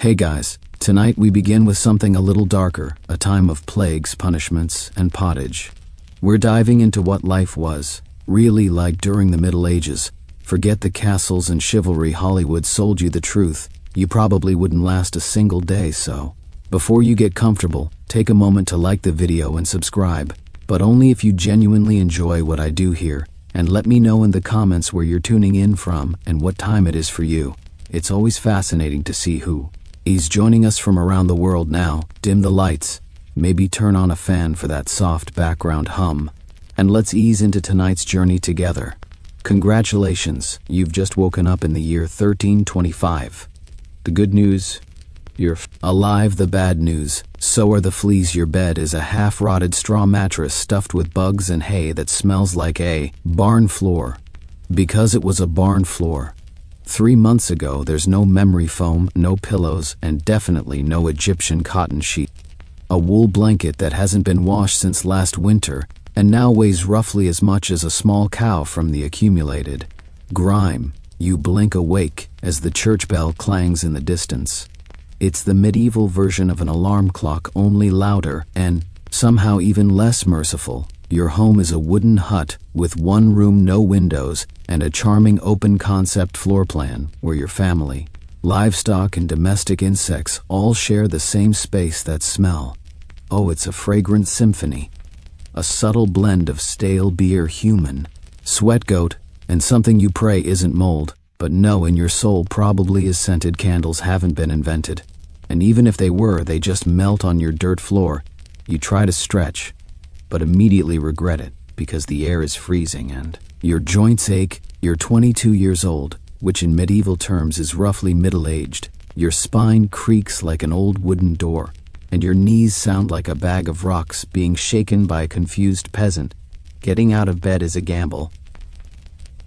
Hey guys, tonight we begin with something a little darker, a time of plagues, punishments, and pottage. We're diving into what life was, really like during the Middle Ages. Forget the castles and chivalry. Hollywood sold you the truth. You probably wouldn't last a single day, so before you get comfortable, take a moment to like the video and subscribe, but only if you genuinely enjoy what I do here, and let me know in the comments where you're tuning in from and what time it is for you. It's always fascinating to see who is joining us from around the world now. Dim the lights, maybe turn on a fan for that soft background hum, and let's ease into tonight's journey together. Congratulations, you've just woken up in the year 1325. The good news? You're alive. The bad news? So are the fleas. Your bed is a half-rotted straw mattress stuffed with bugs and hay that smells like a barn floor. Because it was a barn floor. 3 months ago, there's no memory foam, no pillows, and definitely no Egyptian cotton sheet. A wool blanket that hasn't been washed since last winter and now weighs roughly as much as a small cow from the accumulated grime. You blink awake as the church bell clangs in the distance. It's the medieval version of an alarm clock, only louder and somehow even less merciful. Your home is a wooden hut with one room, no windows, and a charming open-concept floor plan where your family, livestock, and domestic insects all share the same space. That smell. Oh, it's a fragrant symphony. A subtle blend of stale beer, human sweat, goat, and something you pray isn't mold, but no, in your soul probably is. Scented candles haven't been invented, and even if they were, they just melt on your dirt floor. You try to stretch, but immediately regret it because the air is freezing and your joints ache. You're 22 years old, which in medieval terms is roughly middle-aged. Your spine creaks like an old wooden door, and your knees sound like a bag of rocks being shaken by a confused peasant. Getting out of bed is a gamble.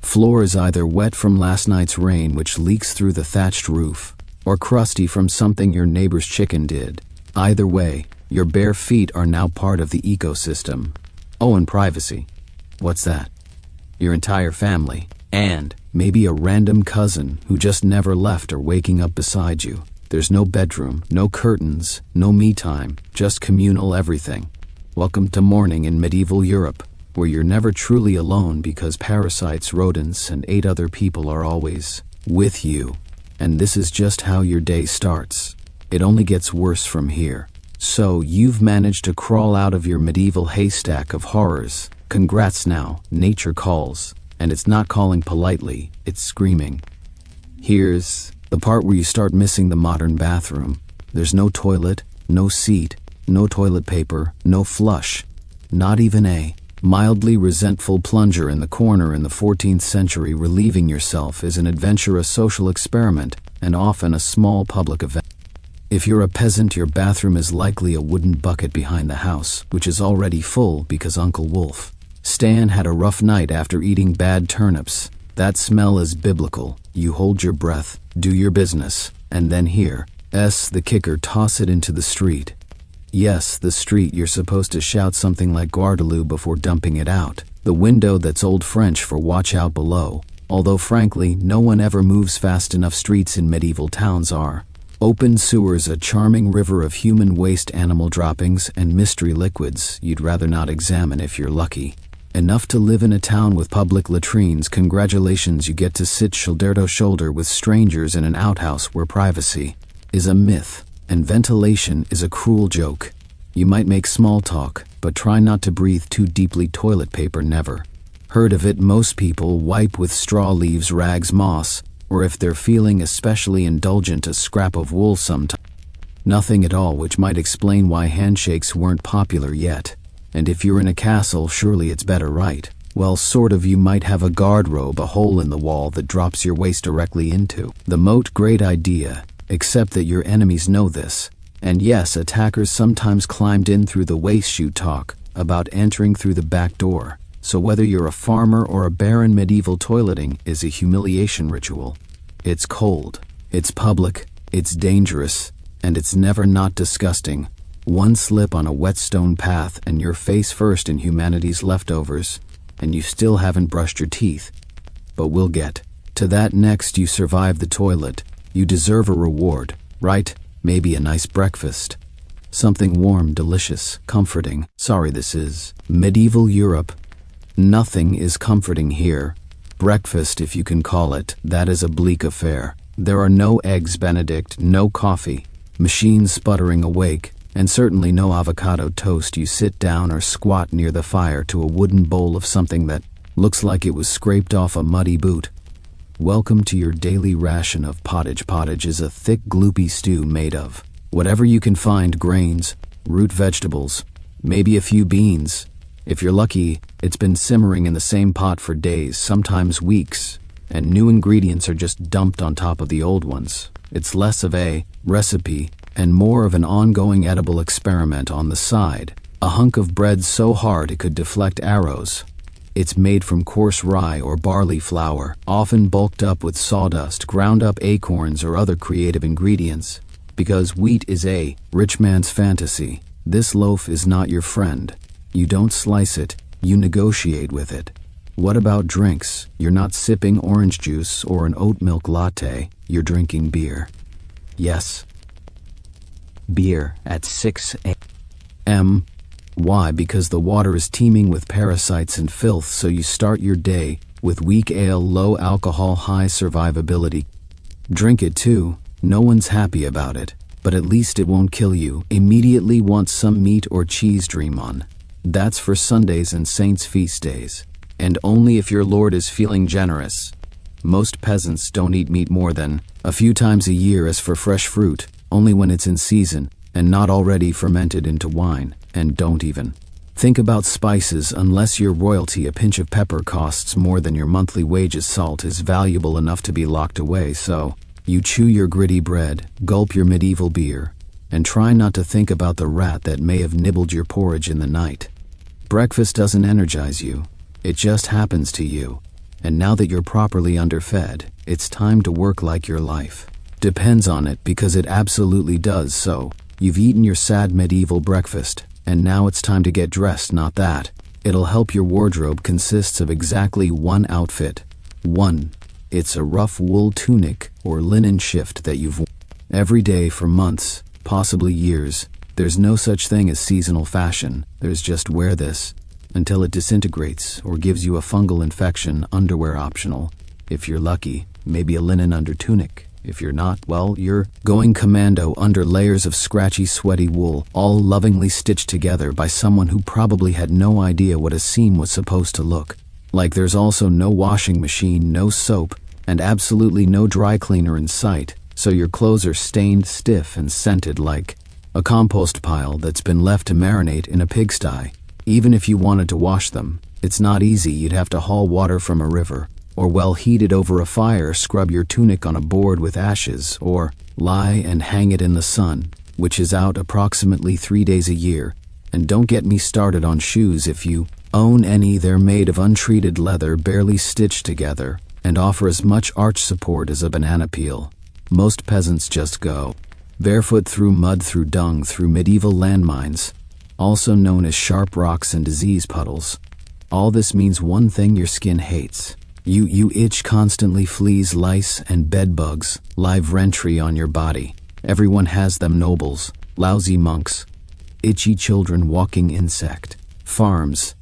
Floor is either wet from last night's rain, which leaks through the thatched roof, or crusty from something your neighbor's chicken did. Either way, your bare feet are now part of the ecosystem. Oh, and privacy. What's that? Your entire family, and maybe a random cousin who just never left are waking up beside you. There's no bedroom, no curtains, no me time, just communal everything. Welcome to morning in medieval Europe, where you're never truly alone because parasites, rodents, and 8 other people are always with you. And this is just how your day starts. It only gets worse from here. So you've managed to crawl out of your medieval haystack of horrors. Congrats. Now, nature calls, and it's not calling politely, it's screaming. Here's the part where you start missing the modern bathroom. There's no toilet, no seat, no toilet paper, no flush, not even a mildly resentful plunger in the corner. In the 14th century, relieving yourself is an adventure, a social experiment, and often a small public event. If you're a peasant, your bathroom is likely a wooden bucket behind the house, which is already full because Uncle Wolf Stan had a rough night after eating bad turnips. That smell is biblical. You hold your breath, do your business, and then the kicker, toss it into the street. Yes, the street. You're supposed to shout something like Guardaloo before dumping it out the window. That's Old French for watch out below, although frankly, no one ever moves fast enough. Streets in medieval towns are open sewers, a charming river of human waste, animal droppings, and mystery liquids you'd rather not examine if you're lucky enough to live in a town with public latrines. Congratulations, you get to sit shoulder to shoulder with strangers in an outhouse where privacy is a myth and ventilation is a cruel joke. You might make small talk, but try not to breathe too deeply. Toilet paper, never heard of it. Most people wipe with straw, leaves, rags, moss, or if they're feeling especially indulgent, a scrap of wool sometimes. Nothing at all, which might explain why handshakes weren't popular yet. And if you're in a castle, surely it's better, right? Well, sort of. You might have a guardrobe, a hole in the wall that drops your waist directly into the moat. Great idea, except that your enemies know this. And yes, attackers sometimes climbed in through the waist. You talk about entering through the back door. So whether you're a farmer or a baron, medieval toileting is a humiliation ritual. It's cold, it's public, it's dangerous, and it's never not disgusting. One slip on a wet stone path and you're face first in humanity's leftovers, and you still haven't brushed your teeth. But we'll get to that next. You survive the toilet. You deserve a reward, right? maybe a nice breakfast. Something warm, delicious, comforting. Sorry, this is medieval Europe. Nothing is comforting here. Breakfast, if you can call it, that is a bleak affair. There are no eggs Benedict, no coffee, machines sputtering awake, and certainly no avocado toast. You sit down or squat near the fire to a wooden bowl of something that looks like it was scraped off a muddy boot. Welcome to your daily ration of pottage. Pottage is a thick, gloopy stew made of whatever you can find: grains, root vegetables, maybe a few beans. If you're lucky, it's been simmering in the same pot for days, sometimes weeks, and new ingredients are just dumped on top of the old ones. It's less of a recipe and more of an ongoing edible experiment on the side. A hunk of bread so hard it could deflect arrows. It's made from coarse rye or barley flour, often bulked up with sawdust, ground up acorns, or other creative ingredients. Because wheat is a rich man's fantasy, this loaf is not your friend. You don't slice it, you negotiate with it. What about drinks? You're not sipping orange juice or an oat milk latte, you're drinking beer. Yes, beer at 6 a.m. Why? Because the water is teeming with parasites and filth, so you start your day with weak ale, low alcohol, high survivability. Drink it too. No one's happy about it, but at least it won't kill you. Immediately want some meat or cheese, dream on. That's for Sundays and saints' feast days, and only if your lord is feeling generous. Most peasants don't eat meat more than a few times a year. As for fresh fruit, only when it's in season and not already fermented into wine. And don't even think about spices unless you're royalty. A pinch of pepper costs more than your monthly wages. Salt is valuable enough to be locked away, so you chew your gritty bread, gulp your medieval beer, and try not to think about the rat that may have nibbled your porridge in the night. Breakfast doesn't energize you, it just happens to you. And now that you're properly underfed, it's time to work like your life depends on it, because it absolutely does. So you've eaten your sad medieval breakfast, and now it's time to get dressed. Not that. It'll help. Your wardrobe consists of exactly one outfit. One. It's a rough wool tunic or linen shift that you've worn every day for months, possibly years. There's no such thing as seasonal fashion. There's just wear this until it disintegrates or gives you a fungal infection. Underwear optional. If you're lucky, maybe a linen under tunic. If you're not, well, you're going commando under layers of scratchy, sweaty wool, all lovingly stitched together by someone who probably had no idea what a seam was supposed to look like. There's also no washing machine, no soap, and absolutely no dry cleaner in sight, so your clothes are stained, stiff, and scented like a compost pile that's been left to marinate in a pigsty. Even if you wanted to wash them, it's not easy. You'd have to haul water from a river, or well, heat it over a fire, scrub your tunic on a board with ashes, or lie and hang it in the sun, which is out approximately 3 days a year. And don't get me started on shoes. If you own any, they're made of untreated leather, barely stitched together, and offer as much arch support as a banana peel. Most peasants just go barefoot through mud, through dung, through medieval landmines, also known as sharp rocks and disease puddles. All this means one thing: your skin hates you itch constantly. Fleas, lice, and bed bugs, live rentry on your body. Everyone has them. Nobles, lousy monks, itchy children, walking insect farms.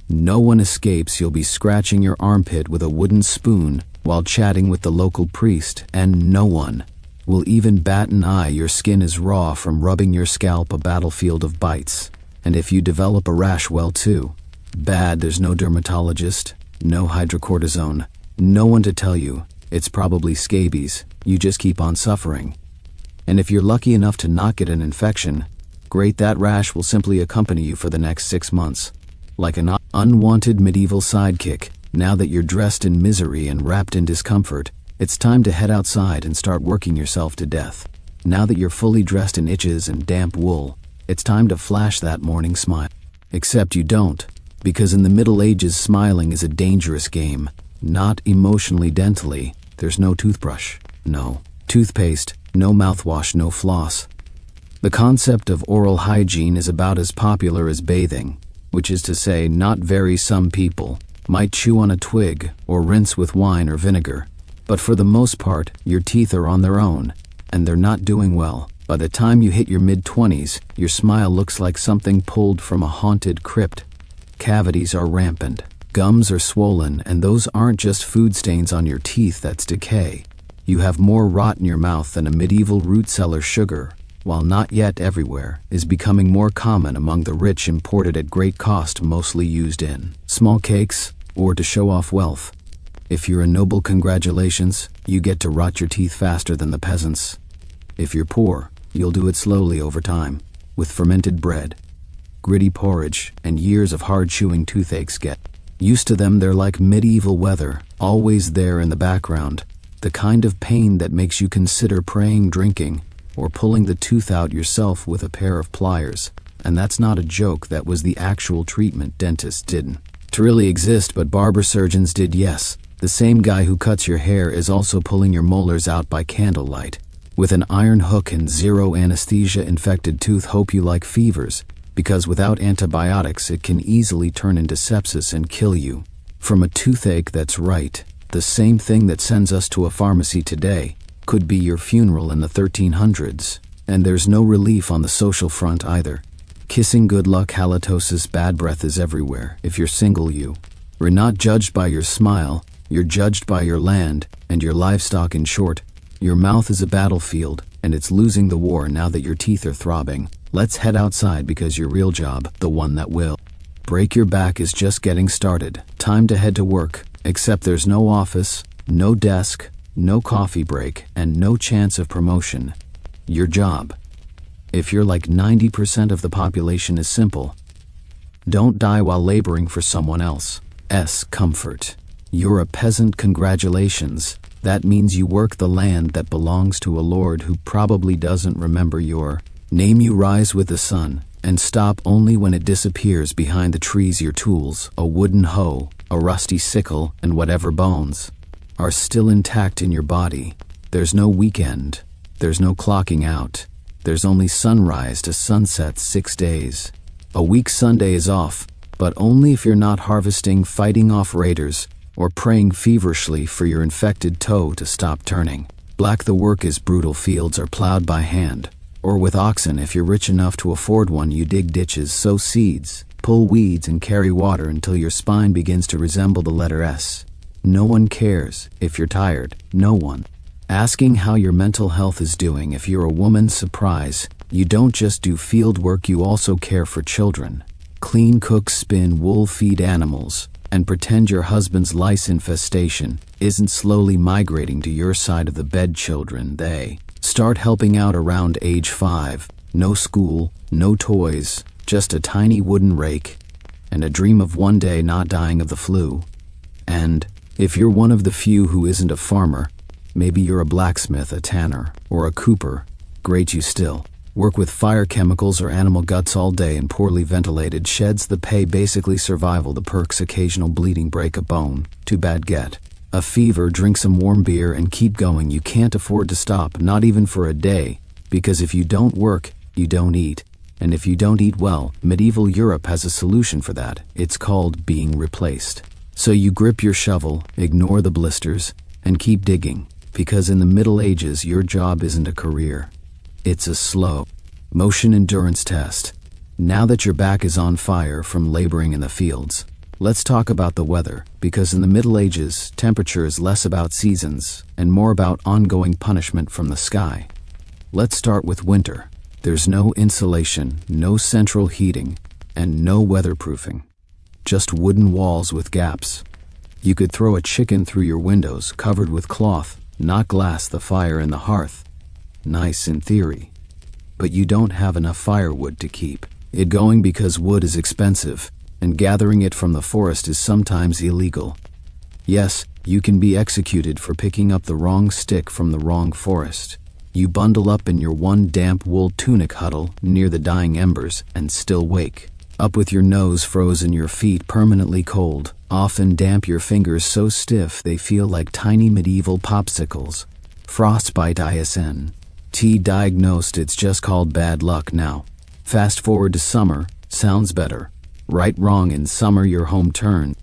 No one escapes. You'll be scratching your armpit with a wooden spoon while chatting with the local priest, and no one will even bat an eye. Your skin is raw from rubbing your scalp, a battlefield of bites. And if you develop a rash, well, too bad. There's no dermatologist, no hydrocortisone, no one to tell you it's probably scabies. You just keep on suffering. And if you're lucky enough to not get an infection, great, that rash will simply accompany you for the next 6 months, like an unwanted medieval sidekick. Now that you're dressed in misery and wrapped in discomfort, it's time to head outside and start working yourself to death. Now that you're fully dressed in itches and damp wool, it's time to flash that morning smile. Except you don't, because in the Middle Ages, smiling is a dangerous game. Not emotionally, dentally. There's no toothbrush, no toothpaste, no mouthwash, no floss. The concept of oral hygiene is about as popular as bathing, which is to say, not very. Some people might chew on a twig or rinse with wine or vinegar, but for the most part, your teeth are on their own, and they're not doing well. By the time you hit your mid-20s, your smile looks like something pulled from a haunted crypt. Cavities are rampant, gums are swollen, and those aren't just food stains on your teeth, that's decay. You have more rot in your mouth than a medieval root cellar. Sugar, while not yet everywhere, is becoming more common among the rich, imported at great cost, mostly used in small cakes or to show off wealth. If you're a noble, congratulations, you get to rot your teeth faster than the peasants. If you're poor, you'll do it slowly over time, with fermented bread, gritty porridge, and years of hard chewing. Toothaches get used to them. They're like medieval weather, always there in the background, the kind of pain that makes you consider praying, drinking, or pulling the tooth out yourself with a pair of pliers. And that's not a joke, that was the actual treatment. Dentists didn't really exist, but barber surgeons did, yes. The same guy who cuts your hair is also pulling your molars out by candlelight, with an iron hook and zero anesthesia. Infected tooth. Hope you like fevers, because without antibiotics it can easily turn into sepsis and kill you from a toothache. That's right, the same thing that sends us to a pharmacy today could be your funeral in the 1300s. And there's no relief on the social front either. Kissing, good luck. Halitosis, bad breath is everywhere. If you're single, you are not judged by your smile, you're judged by your land and your livestock. In short, your mouth is a battlefield, and it's losing the war now that your teeth are throbbing. Let's head outside, because your real job, the one that will break your back, is just getting started. Time to head to work, except there's no office, no desk, no coffee break, and no chance of promotion. Your job, if you're like 90% of the population, is simple. Don't die while laboring for someone else's comfort. You're a peasant, congratulations. That means you work the land that belongs to a lord who probably doesn't remember your name. You rise with the sun and stop only when it disappears behind the trees. Your tools, a wooden hoe, a rusty sickle, and whatever bones are still intact in your body. There's no weekend, there's no clocking out, there's only sunrise to sunset. 6 days a week. Sunday is off, but only if you're not harvesting, fighting off raiders, or praying feverishly for your infected toe to stop turning black. The work is brutal. Fields are plowed by hand or with oxen. If you're rich enough to afford one, you dig ditches, sow seeds, pull weeds, and carry water until your spine begins to resemble the letter S. No one cares if you're tired, no one asking how your mental health is doing. If you're a woman, surprise, you don't just do field work, you also care for children. Clean, cook, spin wool, feed animals, and pretend your husband's lice infestation isn't slowly migrating to your side of the bed. Children, they start helping out around age 5. No school, no toys, just a tiny wooden rake, and a dream of one day not dying of the flu. And if you're one of the few who isn't a farmer, maybe you're a blacksmith, a tanner, or a cooper, great, you still work with fire, chemicals, or animal guts all day in poorly ventilated sheds. The pay, basically survival. The perks, occasional bleeding, break a bone, too bad, get a fever, drink some warm beer, and keep going. You can't afford to stop, not even for a day, because if you don't work, you don't eat. And if you don't eat, well, medieval Europe has a solution for that. It's called being replaced. So you grip your shovel, ignore the blisters, and keep digging, because in the Middle Ages your job isn't a career. It's a slow motion endurance test. Now that your back is on fire from laboring in the fields, let's talk about the weather, because in the Middle Ages, temperature is less about seasons and more about ongoing punishment from the sky. Let's start with winter. There's no insulation, no central heating, and no weatherproofing. Just wooden walls with gaps. You could throw a chicken through your windows covered with cloth, not glass. The fire in the hearth, nice in theory, but you don't have enough firewood to keep it going, because wood is expensive, and gathering it from the forest is sometimes illegal. Yes, you can be executed for picking up the wrong stick from the wrong forest. You bundle up in your one damp wool tunic, huddle near the dying embers, and still wake up with your nose frozen, your feet permanently cold, often damp, your fingers so stiff they feel like tiny medieval popsicles. Frostbite, ISN. Diagnosed. It's just called bad luck now. Fast forward to summer. Sounds better. Right, wrong. In summer your home turns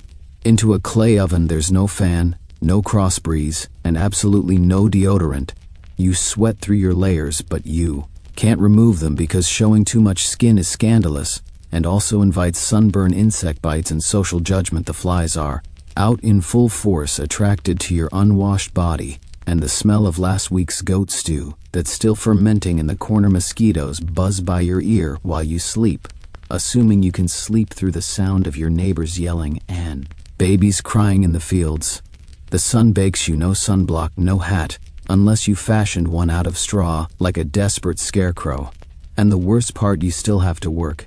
into a clay oven. There's no fan, no cross breeze, and absolutely no deodorant. You sweat through your layers, but you Can't remove them because showing too much skin is scandalous, and also invites sunburn, insect bites, and social judgment. The flies are out in full force, attracted to your unwashed body, and the smell of last week's goat stew that's still fermenting in the corner. Mosquitoes buzz by your ear while you sleep, assuming you can sleep through the sound of your neighbors yelling and babies crying in the fields. The sun bakes you, no sunblock, no hat, unless you fashioned one out of straw like a desperate scarecrow. And the worst part, you still have to work.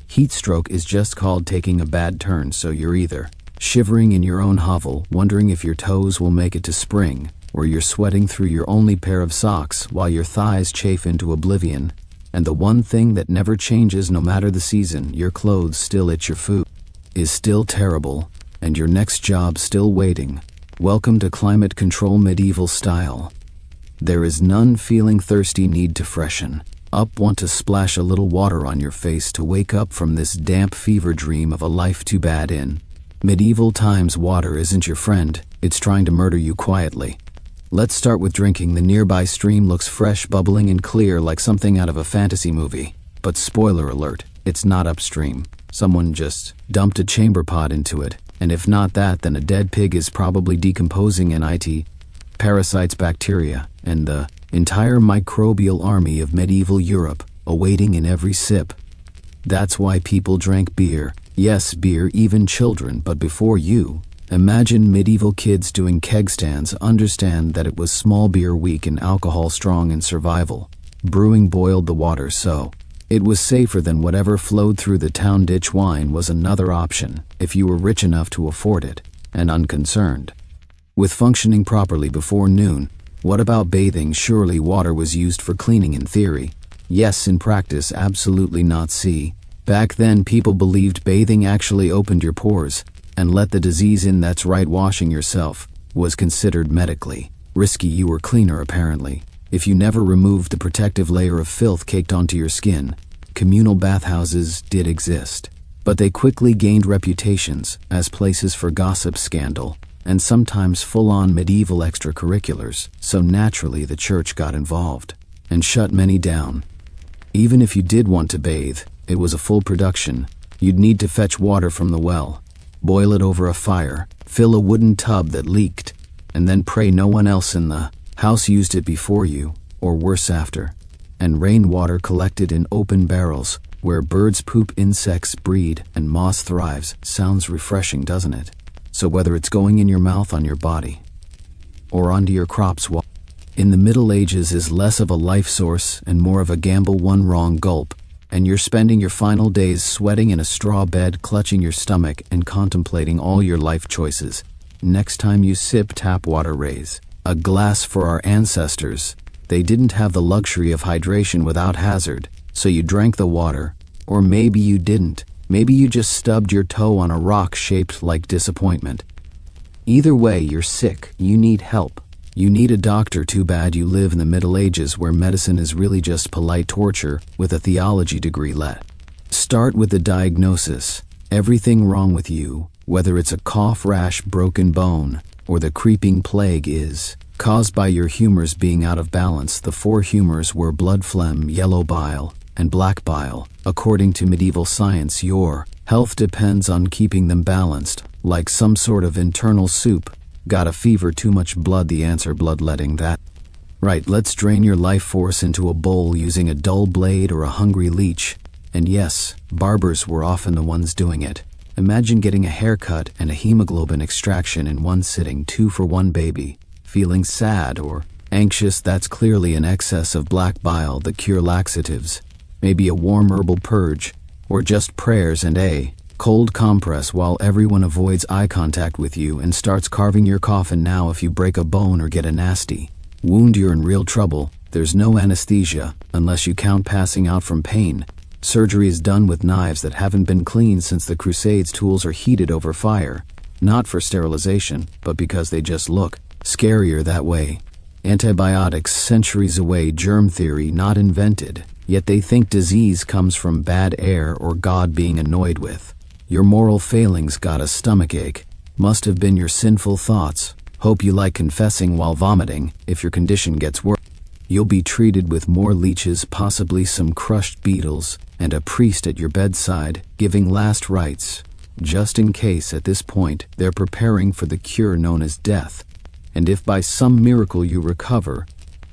Heat stroke is just called taking a bad turn, so you're either shivering in your own hovel, wondering if your toes will make it to spring, or you're sweating through your only pair of socks while your thighs chafe into oblivion. And the one thing that never changes no matter the season, your clothes still itch, your food is still terrible, and your next job still waiting. Welcome to climate control medieval style. There is none feeling thirsty, need to freshen up, want to splash a little water on your face to wake up from this damp fever dream of a life too bad in medieval times. Water isn't your friend, it's trying to murder you quietly. Let's start with drinking. The nearby stream looks fresh, bubbling and clear like something out of a fantasy movie. But spoiler alert, it's not upstream. Someone just dumped a chamber pot into it, and if not that, then a dead pig is probably decomposing in it. Parasites, bacteria, and the entire microbial army of medieval Europe awaiting in every sip. That's why people drank beer. Yes, beer, even children, but before you. Imagine medieval kids doing keg stands. Understand that it was small beer weak and alcohol strong in survival. Brewing boiled the water so it was safer than whatever flowed through the town. Ditch wine was another option, if you were rich enough to afford it, and unconcerned with functioning properly before noon. What about bathing? Surely water was used for cleaning in theory. Yes, in practice, absolutely not. See, back then people believed bathing actually opened your pores and let the disease in. That's right, washing yourself was considered medically risky. You were cleaner, apparently, if you never removed the protective layer of filth caked onto your skin. Communal bathhouses did exist, but they quickly gained reputations as places for gossip, scandal, and sometimes full-on medieval extracurriculars, so naturally the church got involved and shut many down. Even if you did want to bathe, it was a full production. You'd need to fetch water from the well, boil it over a fire, fill a wooden tub that leaked, and then pray no one else in the house used it before you, or worse, after. And rainwater collected in open barrels, where birds poop, insects breed, and moss thrives. Sounds refreshing, doesn't it? So whether it's going in your mouth, on your body, or onto your crops, in the Middle Ages is less of a life source and more of a gamble. One wrong gulp, and you're spending your final days sweating in a straw bed, clutching your stomach and contemplating all your life choices. Next time you sip tap water, raise a glass for our ancestors. They didn't have the luxury of hydration without hazard, so you drank the water. Or maybe you didn't. Maybe you just stubbed your toe on a rock shaped like disappointment. Either way, you're sick. You need help. You need a doctor. Too bad you live in the Middle Ages, where medicine is really just polite torture with a theology degree. Let's start with the diagnosis. Everything wrong with you, whether it's a cough, rash, broken bone, or the creeping plague, is caused by your humors being out of balance. The four humors were blood, phlegm, yellow bile, and black bile. According to medieval science, your health depends on keeping them balanced, like some sort of internal soup. Got a fever, too much blood? The answer, bloodletting. That right, let's drain your life force into a bowl using a dull blade or a hungry leech. And yes, barbers were often the ones doing it. Imagine getting a haircut and a hemoglobin extraction in one sitting. 2 for 1, baby. Feeling sad or anxious? That's clearly an excess of black bile. The cure, laxatives, maybe a warm herbal purge, or just prayers and a cold compress while everyone avoids eye contact with you and starts carving your coffin. Now, if you break a bone or get a nasty wound, you're in real trouble. There's no anesthesia, unless you count passing out from pain. Surgery is done with knives that haven't been cleaned since the Crusades. Tools are heated over fire, not for sterilization, but because they just look scarier that way. Antibiotics, centuries away. Germ theory, not invented, yet they think disease comes from bad air or God being annoyed with your moral failings. Got a stomachache? Must have been your sinful thoughts. Hope you like confessing while vomiting if your condition gets worse. You'll be treated with more leeches, possibly some crushed beetles, and a priest at your bedside giving last rites, just in case at this point they're preparing for the cure known as death. And if by some miracle you recover,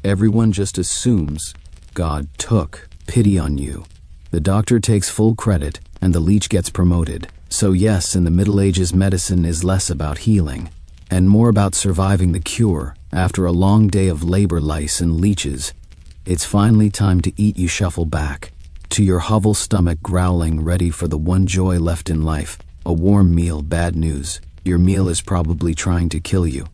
everyone just assumes God took pity on you. The doctor takes full credit, and the leech gets promoted. So yes, in the Middle Ages, medicine is less about healing, and more about surviving the cure. After a long day of labor, lice, and leeches, it's finally time to eat. You shuffle back to your hovel stomach, growling, ready for the one joy left in life, a warm meal. Bad news, your meal is probably trying to kill you.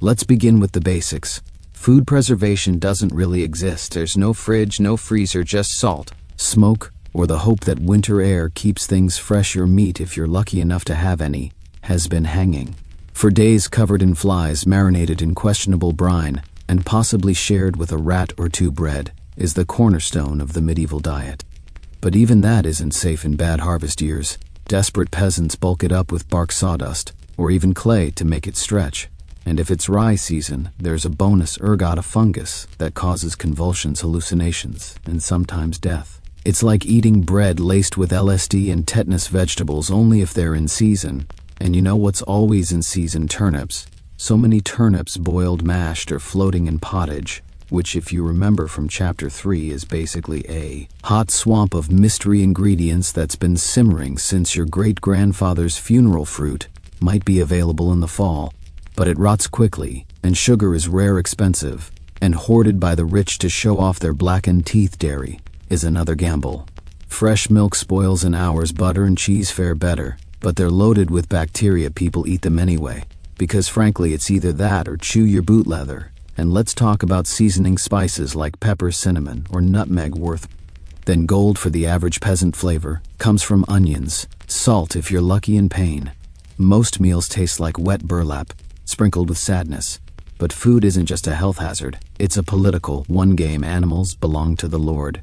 Let's begin with the basics. Food preservation doesn't really exist. There's no fridge, no freezer, just salt, smoke, or the hope that winter air keeps things fresh. Your meat, if you're lucky enough to have any, has been hanging for days, covered in flies, marinated in questionable brine, and possibly shared with a rat or two. Bread is the cornerstone of the medieval diet. But even that isn't safe in bad harvest years. Desperate peasants bulk it up with bark, sawdust, or even clay to make it stretch. And if it's rye season, there's a bonus: ergot, a fungus that causes convulsions, hallucinations, and sometimes death. It's like eating bread laced with LSD and tetanus. Vegetables only if they're in season. And you know what's always in season? Turnips. So many turnips, boiled, mashed, or floating in pottage, which, if you remember from chapter 3, is basically a hot swamp of mystery ingredients that's been simmering since your great-grandfather's funeral. Fruit might be available in the fall, but it rots quickly, and sugar is rare, expensive, and hoarded by the rich to show off their blackened teeth. Dairy is another gamble. Fresh milk spoils in hours. Butter and cheese fare better, but they're loaded with bacteria. People eat them anyway, because frankly it's either that or chew your boot leather. And let's talk about seasoning. Spices like pepper, cinnamon, or nutmeg worth. Then gold for the average peasant flavor comes from onions. Salt if you're lucky, and pain. Most meals taste like wet burlap, sprinkled with sadness. But food isn't just a health hazard, it's a political one. Game animals belong to the Lord,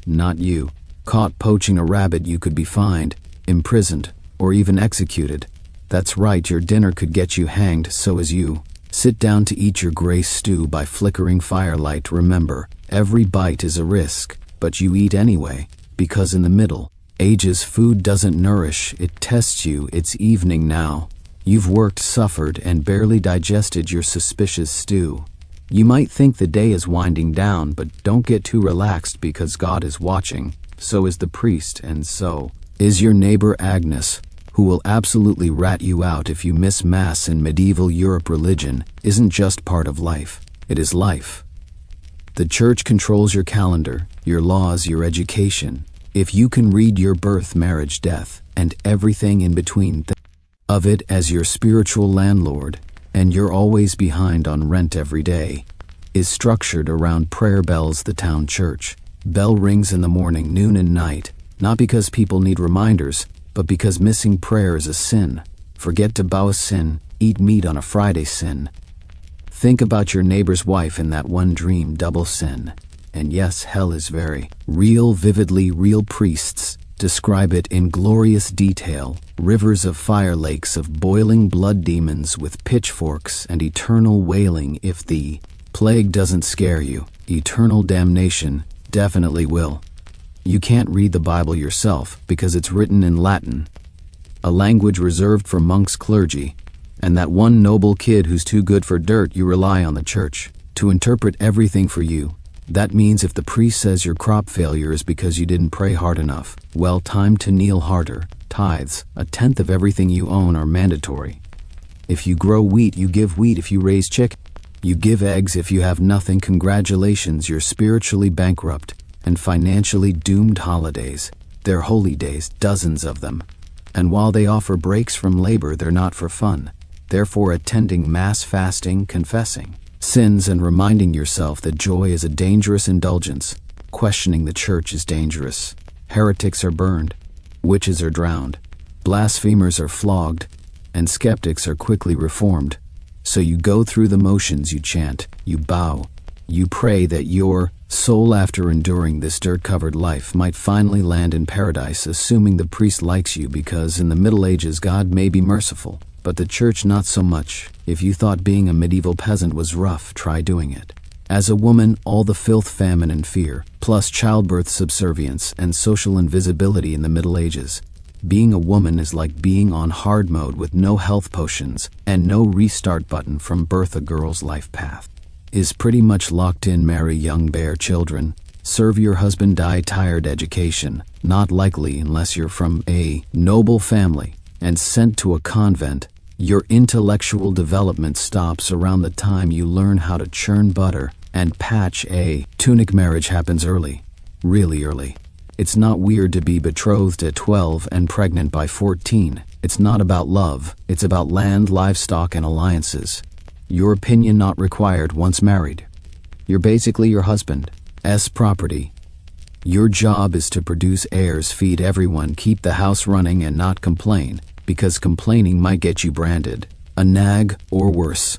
not you. Caught poaching a rabbit, you could be fined, imprisoned, or even executed. That's right, your dinner could get you hanged. So as you sit down to eat your gray stew by flickering firelight, remember, every bite is a risk, but you eat anyway, because in the Middle Ages food doesn't nourish, it tests you. It's evening now. You've worked, suffered, and barely digested your suspicious stew. You might think the day is winding down, but don't get too relaxed, because God is watching. So is the priest, and so is your neighbor Agnes, who will absolutely rat you out if you miss Mass. In medieval Europe, religion isn't just part of life, it is life. The church controls your calendar, your laws, your education. If you can read your birth, marriage, death, and everything in between, think of it as your spiritual landlord. And you're always behind on rent. Every day is structured around prayer bells. The town church bell rings in the morning, noon, and night, not because people need reminders, but because missing prayer is a sin. Forget to bow, a sin. Eat meat on a Friday, sin. Think about your neighbor's wife in that one dream, double sin. And yes, hell is very real, vividly real. Priests describe it in glorious detail: rivers of fire, lakes of boiling blood, demons with pitchforks, and eternal wailing. If the plague doesn't scare you, eternal damnation definitely will. You can't read the Bible yourself because it's written in Latin, a language reserved for monks, clergy, and that one noble kid who's too good for dirt. You rely on the church to interpret everything for you. That means if the priest says your crop failure is because you didn't pray hard enough, well, time to kneel harder. Tithes, 1/10 of everything you own, are mandatory. If you grow wheat, you give wheat. If you raise chicken, you give eggs. If you have nothing, congratulations, you're spiritually bankrupt and financially doomed. Holidays, they're holy days, dozens of them. And while they offer breaks from labor, they're not for fun. Therefore, attending Mass, fasting, confessing sins, and reminding yourself that joy is a dangerous indulgence. Questioning the church is dangerous. Heretics are burned, witches are drowned, blasphemers are flogged, and skeptics are quickly reformed. So you go through the motions, you chant, you bow, you pray that your soul, after enduring this dirt-covered life, might finally land in paradise, assuming the priest likes you, because in the Middle Ages God may be merciful, but the church not so much. If you thought being a medieval peasant was rough, try doing it. As a woman, all the filth, famine, and fear, plus childbirth subservience and social invisibility in the Middle Ages. Being a woman is like being on hard mode with no health potions and no restart button from birth. A girl's life path is pretty much locked in. Marry young, bear children, serve your husband, die tired. Education, not likely unless you're from a noble family and sent to a convent. Your intellectual development stops around the time you learn how to churn butter and patch a tunic. Marriage happens early, really early. It's not weird to be betrothed at 12 and pregnant by 14. It's not about love, it's about land, livestock, and alliances. Your opinion not required once married. You're basically your husband's property. Your job is to produce heirs, feed everyone, keep the house running, and not complain, because complaining might get you branded a nag or worse.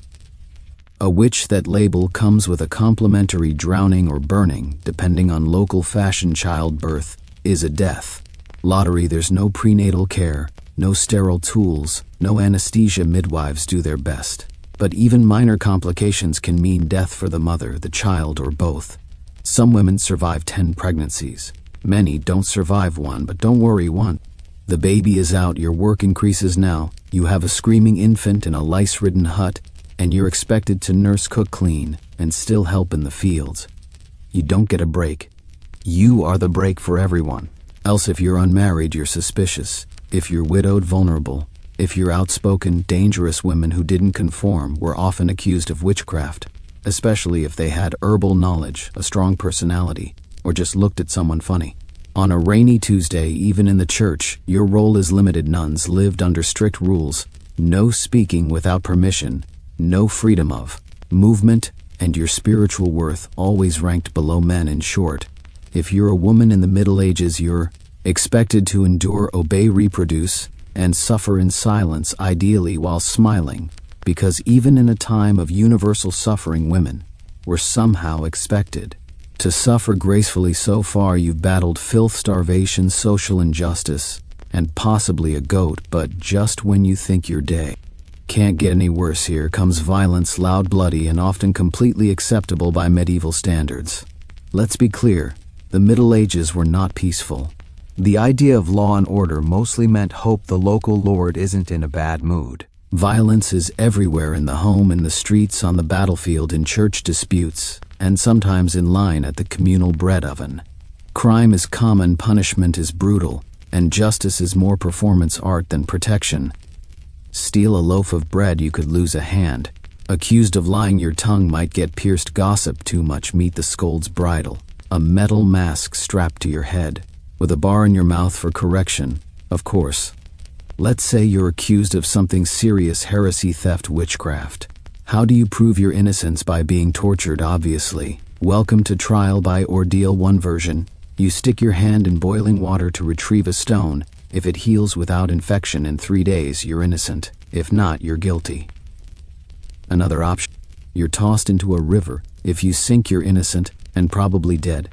A witch. That label comes with a complimentary drowning or burning, depending on local fashion. Childbirth is a death lottery. There's no prenatal care, no sterile tools, no anesthesia. Midwives do their best, but even minor complications can mean death for the mother, the child, or both. Some women survive 10 pregnancies. Many don't survive one, but don't worry, one. The baby is out, your work increases now, you have a screaming infant in a lice-ridden hut, and you're expected to nurse, cook, clean, and still help in the fields. You don't get a break. You are the break for everyone else. If you're unmarried, you're suspicious. If you're widowed, vulnerable. If you're outspoken, dangerous. Women who didn't conform were often accused of witchcraft, especially if they had herbal knowledge, a strong personality, or just looked at someone funny. On a rainy Tuesday, even in the church, your role is limited. Nuns lived under strict rules. No speaking without permission, no freedom of movement, and your spiritual worth always ranked below men. In short, if you're a woman in the Middle Ages, you're expected to endure, obey, reproduce, and suffer in silence, ideally while smiling, because even in a time of universal suffering, women were somehow expected to suffer gracefully. So far, you've battled filth, starvation, social injustice, and possibly a goat, but just when you think your day can't get any worse, here comes violence, loud, bloody, and often completely acceptable by medieval standards. Let's be clear, the Middle Ages were not peaceful. The idea of law and order mostly meant hope the local lord isn't in a bad mood. Violence is everywhere, in the home, in the streets, on the battlefield, in church disputes, and sometimes in line at the communal bread oven. Crime is common, punishment is brutal, and justice is more performance art than protection. Steal a loaf of bread, you could lose a hand. Accused of lying, your tongue might get pierced. Gossip too much, meet the scold's bridle. A metal mask strapped to your head, with a bar in your mouth for correction, of course. Let's say you're accused of something serious: heresy, theft, witchcraft. How do you prove your innocence? By being tortured, obviously. Welcome to trial by ordeal. One version: you stick your hand in boiling water to retrieve a stone. If it heals without infection in 3 days, you're innocent. If not, you're guilty. Another option: you're tossed into a river. If you sink, you're innocent and probably dead.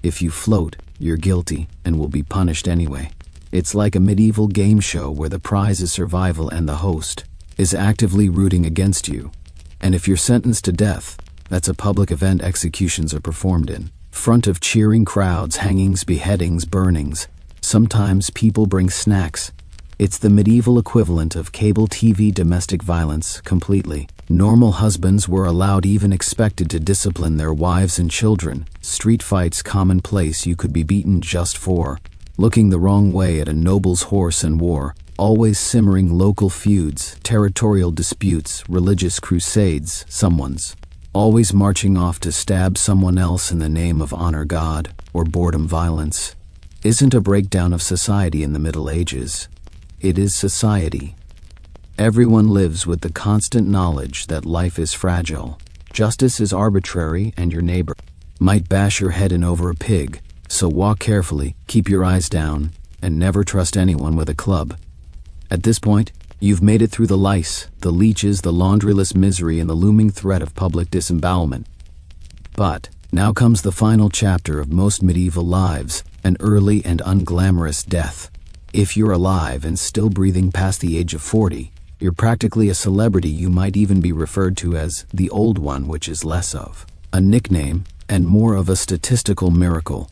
If you float, you're guilty and will be punished anyway. It's like a medieval game show where the prize is survival and the host is actively rooting against you. And if you're sentenced to death, that's a public event. Executions are performed in front of cheering crowds, hangings, beheadings, burnings. Sometimes people bring snacks. It's the medieval equivalent of cable TV domestic violence, completely. Normal husbands were allowed, even expected, to discipline their wives and children. Street fights commonplace. You could be beaten just for looking the wrong way at a noble's horse. And war, always simmering. Local feuds, territorial disputes, religious crusades. Someone's always marching off to stab someone else in the name of honor, God, or boredom. Violence isn't a breakdown of society in the Middle Ages. It is society. Everyone lives with the constant knowledge that life is fragile. Justice is arbitrary, and your neighbor might bash your head in over a pig. So walk carefully, keep your eyes down, and never trust anyone with a club. At this point, you've made it through the lice, the leeches, the laundryless misery, and the looming threat of public disembowelment. But now comes the final chapter of most medieval lives: an early and unglamorous death. If you're alive and still breathing past the age of 40, you're practically a celebrity. You might even be referred to as the old one, which is less of a nickname, and more of a statistical miracle.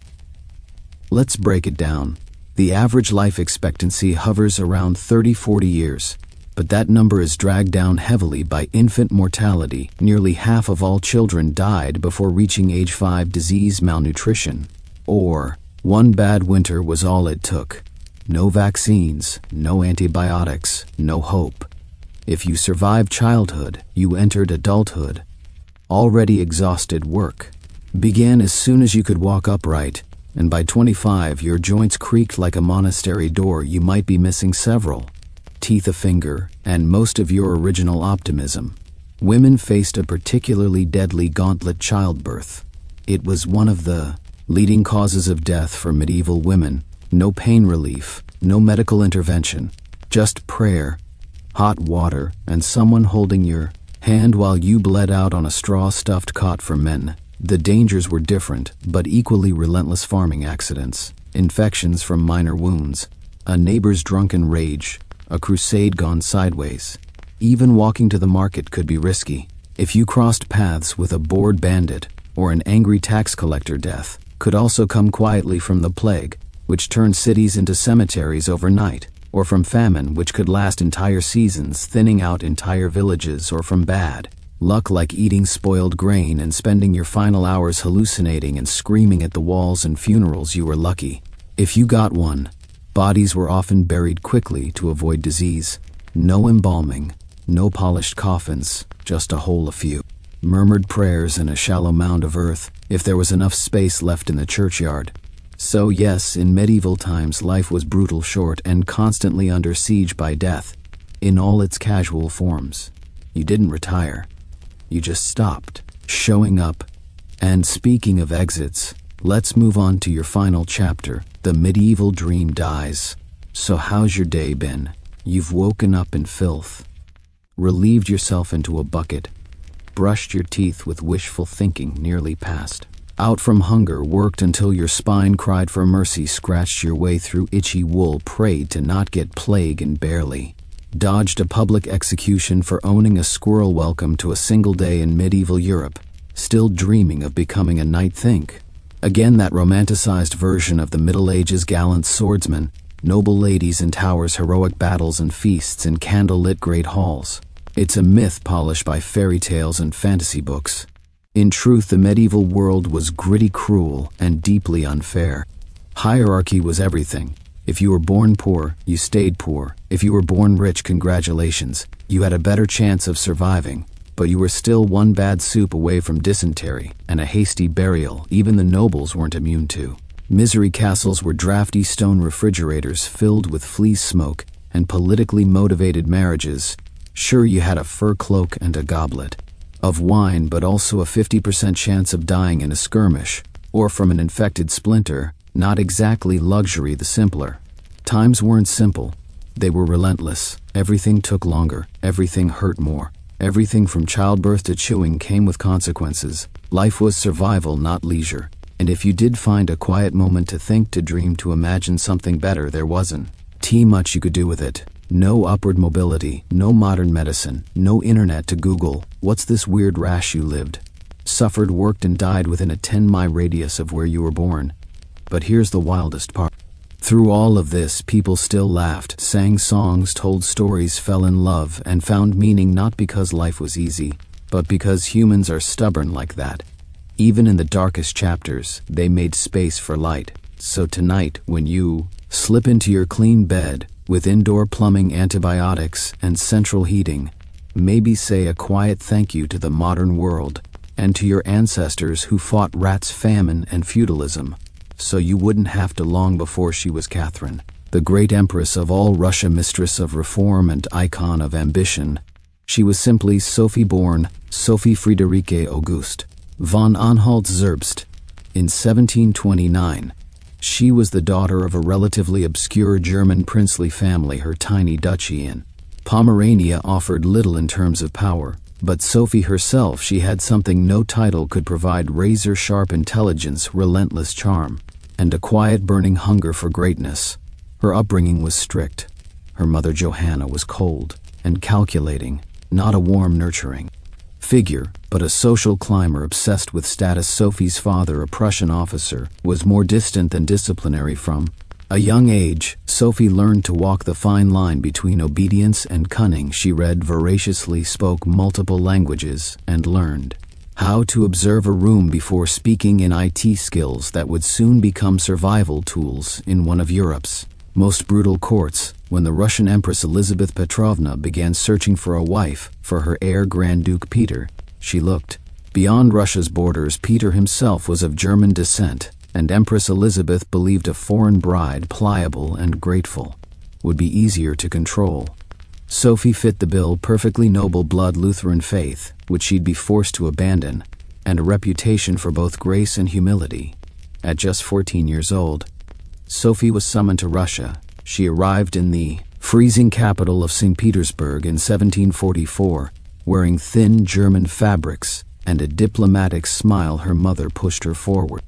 Let's break it down. The average life expectancy hovers around 30-40 years, but that number is dragged down heavily by infant mortality. Nearly half of all children died before reaching age 5. Disease, malnutrition, or one bad winter was all it took. No vaccines, no antibiotics, no hope. If you survived childhood, you entered adulthood. Already exhausted. Work began as soon as you could walk upright, and by 25 your joints creaked like a monastery door. You might be missing several teeth, a finger, and most of your original optimism. Women faced a particularly deadly gauntlet: childbirth. It was one of the leading causes of death for medieval women. No pain relief, no medical intervention, just prayer, hot water, and someone holding your hand while you bled out on a straw-stuffed cot. For men, the dangers were different, but equally relentless: farming accidents, infections from minor wounds, a neighbor's drunken rage, a crusade gone sideways. Even walking to the market could be risky. If you crossed paths with a bored bandit or an angry tax collector, death could also come quietly from the plague, which turned cities into cemeteries overnight, or from famine, which could last entire seasons, thinning out entire villages, or from bad luck, like eating spoiled grain and spending your final hours hallucinating and screaming at the walls and funerals. You were lucky if you got one. Bodies were often buried quickly to avoid disease. No embalming, no polished coffins, just a hole, a few murmured prayers, and a shallow mound of earth, if there was enough space left in the churchyard. So yes, in medieval times life was brutal, short, and constantly under siege by death, in all its casual forms. You didn't retire. You just stopped showing up. And speaking of exits, let's move on to your final chapter. The medieval dream dies. So how's your day been? You've woken up in filth, relieved yourself into a bucket, brushed your teeth with wishful thinking, nearly passed out from hunger, worked until your spine cried for mercy, scratched your way through itchy wool, prayed to not get plague, and barely dodged a public execution for owning a squirrel. Welcome to a single day in medieval Europe, still dreaming of becoming a knight. Think again, that romanticized version of the Middle Ages: gallant swordsmen, noble ladies in towers, heroic battles and feasts in candle-lit great halls. It's a myth polished by fairy tales and fantasy books. In truth, the medieval world was gritty, cruel, and deeply unfair. Hierarchy was everything. If you were born poor, you stayed poor. If you were born rich, congratulations, you had a better chance of surviving. But you were still one bad soup away from dysentery and a hasty burial. Even the nobles weren't immune to misery. Castles were drafty stone refrigerators filled with fleas smoke, and politically motivated marriages. Sure, you had a fur cloak and a goblet of wine, but also a 50% chance of dying in a skirmish, or from an infected splinter. Not exactly luxury. The simpler times weren't simple. They were relentless. Everything took longer. Everything hurt more. Everything from childbirth to chewing came with consequences. Life was survival, not leisure. And if you did find a quiet moment to think, to dream, to imagine something better, there wasn't much you could do with it. No upward mobility, no modern medicine, no internet to Google what's this weird rash. You lived, suffered, worked, and died within a 10-mile radius of where you were born. But here's the wildest part. Through all of this, people still laughed, sang songs, told stories, fell in love, and found meaning, not because life was easy, but because humans are stubborn like that. Even in the darkest chapters, they made space for light. So tonight, when you slip into your clean bed, with indoor plumbing, antibiotics, and central heating, maybe say a quiet thank you to the modern world and to your ancestors who fought rats, famine, and feudalism, so you wouldn't have to long before she was Catherine, the great empress of all Russia, mistress of reform and icon of ambition. She was simply Sophie, born Sophie Friederike August von Anhalt-Zerbst in 1729. She was the daughter of a relatively obscure German princely family. Her tiny duchy in Pomerania offered little in terms of power, but Sophie herself, she had something no title could provide: razor-sharp intelligence, relentless charm, and a quiet burning hunger for greatness. Her upbringing was strict. Her mother Johanna was cold and calculating, not a warm, nurturing figure, but a social climber obsessed with status. Sophie's father, a Prussian officer, was more distant than disciplinary. From a young age, Sophie learned to walk the fine line between obedience and cunning. She read voraciously, spoke multiple languages, and learned how to observe a room before speaking in IT skills that would soon become survival tools in one of Europe's most brutal courts. When the Russian Empress Elizabeth Petrovna began searching for a wife for her heir Grand Duke Peter, she looked beyond Russia's borders. Peter himself was of German descent, and Empress Elizabeth believed a foreign bride, pliable and grateful, would be easier to control. Sophie fit the bill: perfectly noble blood, Lutheran faith, which she'd be forced to abandon, and a reputation for both grace and humility. At just 14 years old, Sophie was summoned to Russia. She arrived in the freezing capital of St. Petersburg in 1744, wearing thin German fabrics and a diplomatic smile. Her mother pushed her forward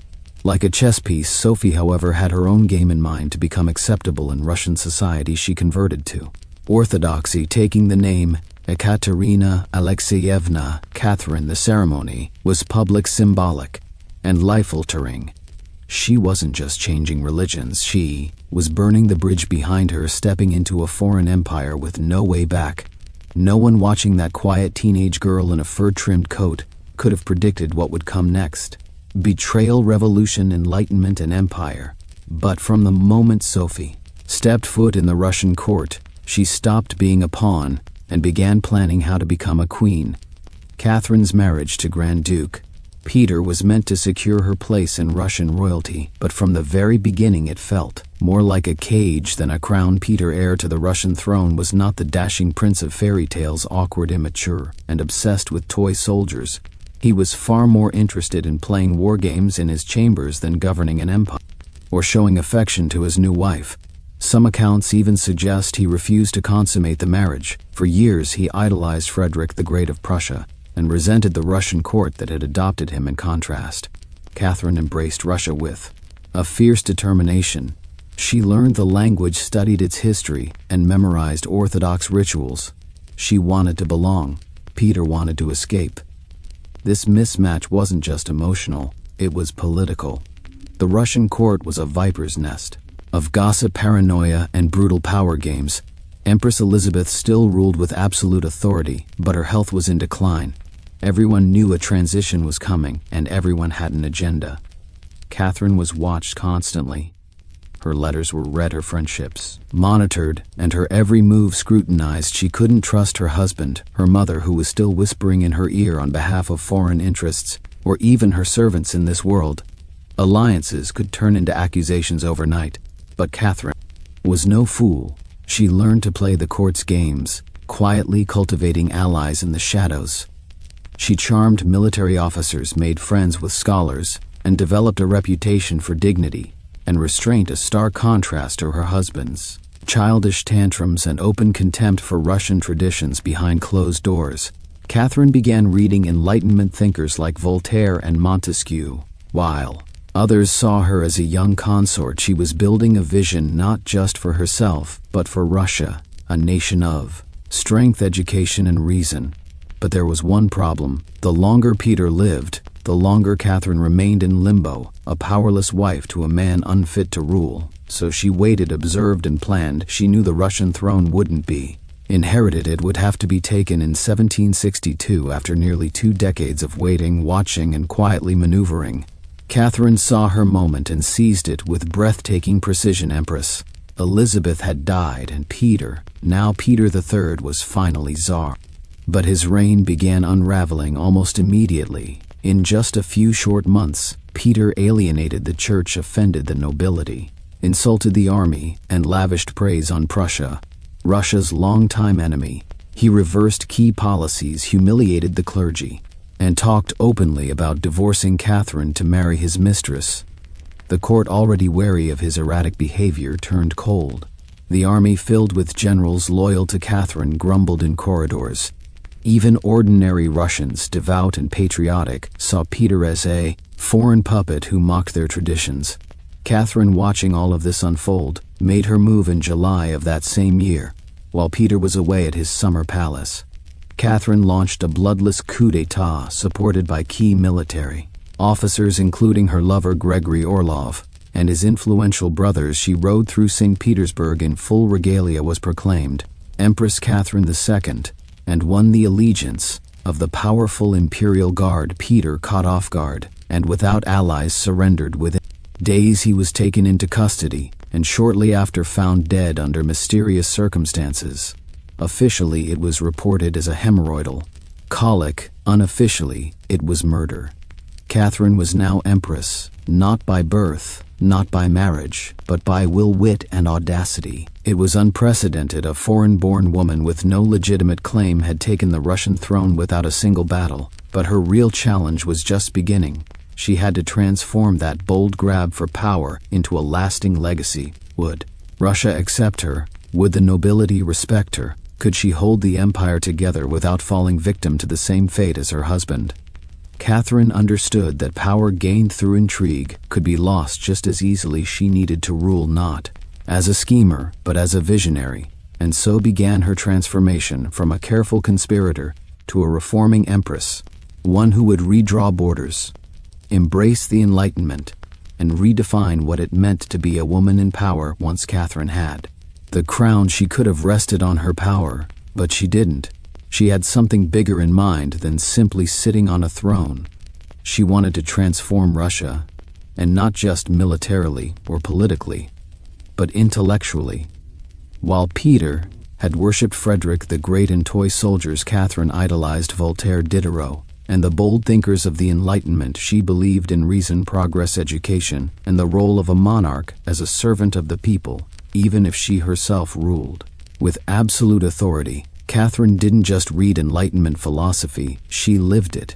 like a chess piece. Sophie, however, had her own game in mind. To become acceptable in Russian society, she converted to Orthodoxy, taking the name Ekaterina Alexeyevna Catherine. The ceremony was public, symbolic, and life-altering. She wasn't just changing religions, she was burning the bridge behind her, stepping into a foreign empire with no way back. No one watching that quiet teenage girl in a fur-trimmed coat could have predicted what would come next. Betrayal, revolution, enlightenment, and empire. But from the moment Sophie stepped foot in the Russian court, she stopped being a pawn and began planning how to become a queen. Catherine's marriage to Grand Duke Peter was meant to secure her place in Russian royalty, but from the very beginning it felt more like a cage than a crown. Peter, heir to the Russian throne, was not the dashing prince of fairy tales, awkward, immature, and obsessed with toy soldiers. He was far more interested in playing war games in his chambers than governing an empire or showing affection to his new wife. Some accounts even suggest he refused to consummate the marriage. For years he idolized Frederick the Great of Prussia and resented the Russian court that had adopted him. In contrast, Catherine embraced Russia with a fierce determination. She learned the language, studied its history, and memorized Orthodox rituals. She wanted to belong. Peter wanted to escape. This mismatch wasn't just emotional, it was political. The Russian court was a viper's nest of gossip, paranoia, and brutal power games. Empress Elizabeth still ruled with absolute authority, but her health was in decline. Everyone knew a transition was coming, and everyone had an agenda. Catherine was watched constantly. Her letters were read, her friendships monitored, and her every move scrutinized. She couldn't trust her husband, her mother, who was still whispering in her ear on behalf of foreign interests, or even her servants. In this world, alliances could turn into accusations overnight. But Catherine was no fool. She learned to play the court's games, quietly cultivating allies in the shadows. She charmed military officers, made friends with scholars, and developed a reputation for dignity and restraint, a stark contrast to her husband's childish tantrums and open contempt for Russian traditions. Behind closed doors, Catherine began reading Enlightenment thinkers like Voltaire and Montesquieu. While others saw her as a young consort, she was building a vision not just for herself, but for Russia, a nation of strength, education, and reason. But there was one problem. The longer Peter lived, the longer Catherine remained in limbo, a powerless wife to a man unfit to rule. So she waited, observed, and planned. She knew the Russian throne wouldn't be inherited. It would have to be taken in 1762. After nearly 2 decades of waiting, watching, and quietly maneuvering, Catherine saw her moment and seized it with breathtaking precision. Empress Elizabeth had died, and Peter, now Peter III, was finally Tsar. But his reign began unraveling almost immediately. In just a few short months, Peter alienated the church, offended the nobility, insulted the army, and lavished praise on Prussia, Russia's longtime enemy. He reversed key policies, humiliated the clergy, and talked openly about divorcing Catherine to marry his mistress. The court, already wary of his erratic behavior, turned cold. The army, filled with generals loyal to Catherine, grumbled in corridors. Even ordinary Russians, devout and patriotic, saw Peter as a foreign puppet who mocked their traditions. Catherine, watching all of this unfold, made her move in July of that same year, while Peter was away at his summer palace. Catherine launched a bloodless coup d'etat supported by key military officers, including her lover Gregory Orlov and his influential brothers. She rode through St. Petersburg in full regalia, was proclaimed Empress Catherine II, and won the allegiance of the powerful imperial guard. Peter, caught off guard and without allies, surrendered within days. He was taken into custody and shortly after found dead under mysterious circumstances. Officially, it was reported as a hemorrhoidal colic. Unofficially, it was murder. Catherine was now empress, not by birth, not by marriage, but by will, wit, and audacity. It was unprecedented. A foreign-born woman with no legitimate claim had taken the Russian throne without a single battle, but her real challenge was just beginning. She had to transform that bold grab for power into a lasting legacy. Would Russia accept her? Would the nobility respect her? Could she hold the empire together without falling victim to the same fate as her husband? Catherine understood that power gained through intrigue could be lost just as easily. She needed to rule not as a schemer, but as a visionary, and so began her transformation from a careful conspirator to a reforming empress, one who would redraw borders, embrace the Enlightenment, and redefine what it meant to be a woman in power. Once Catherine had the crown, she could have rested on her power, but she didn't. She had something bigger in mind than simply sitting on a throne. She wanted to transform Russia, and not just militarily or politically, but intellectually. While Peter had worshipped Frederick the Great and toy soldiers, Catherine idolized Voltaire, Diderot, and the bold thinkers of the Enlightenment. She believed in reason, progress, education, and the role of a monarch as a servant of the people, even if she herself ruled with absolute authority. Catherine didn't just read Enlightenment philosophy, she lived it.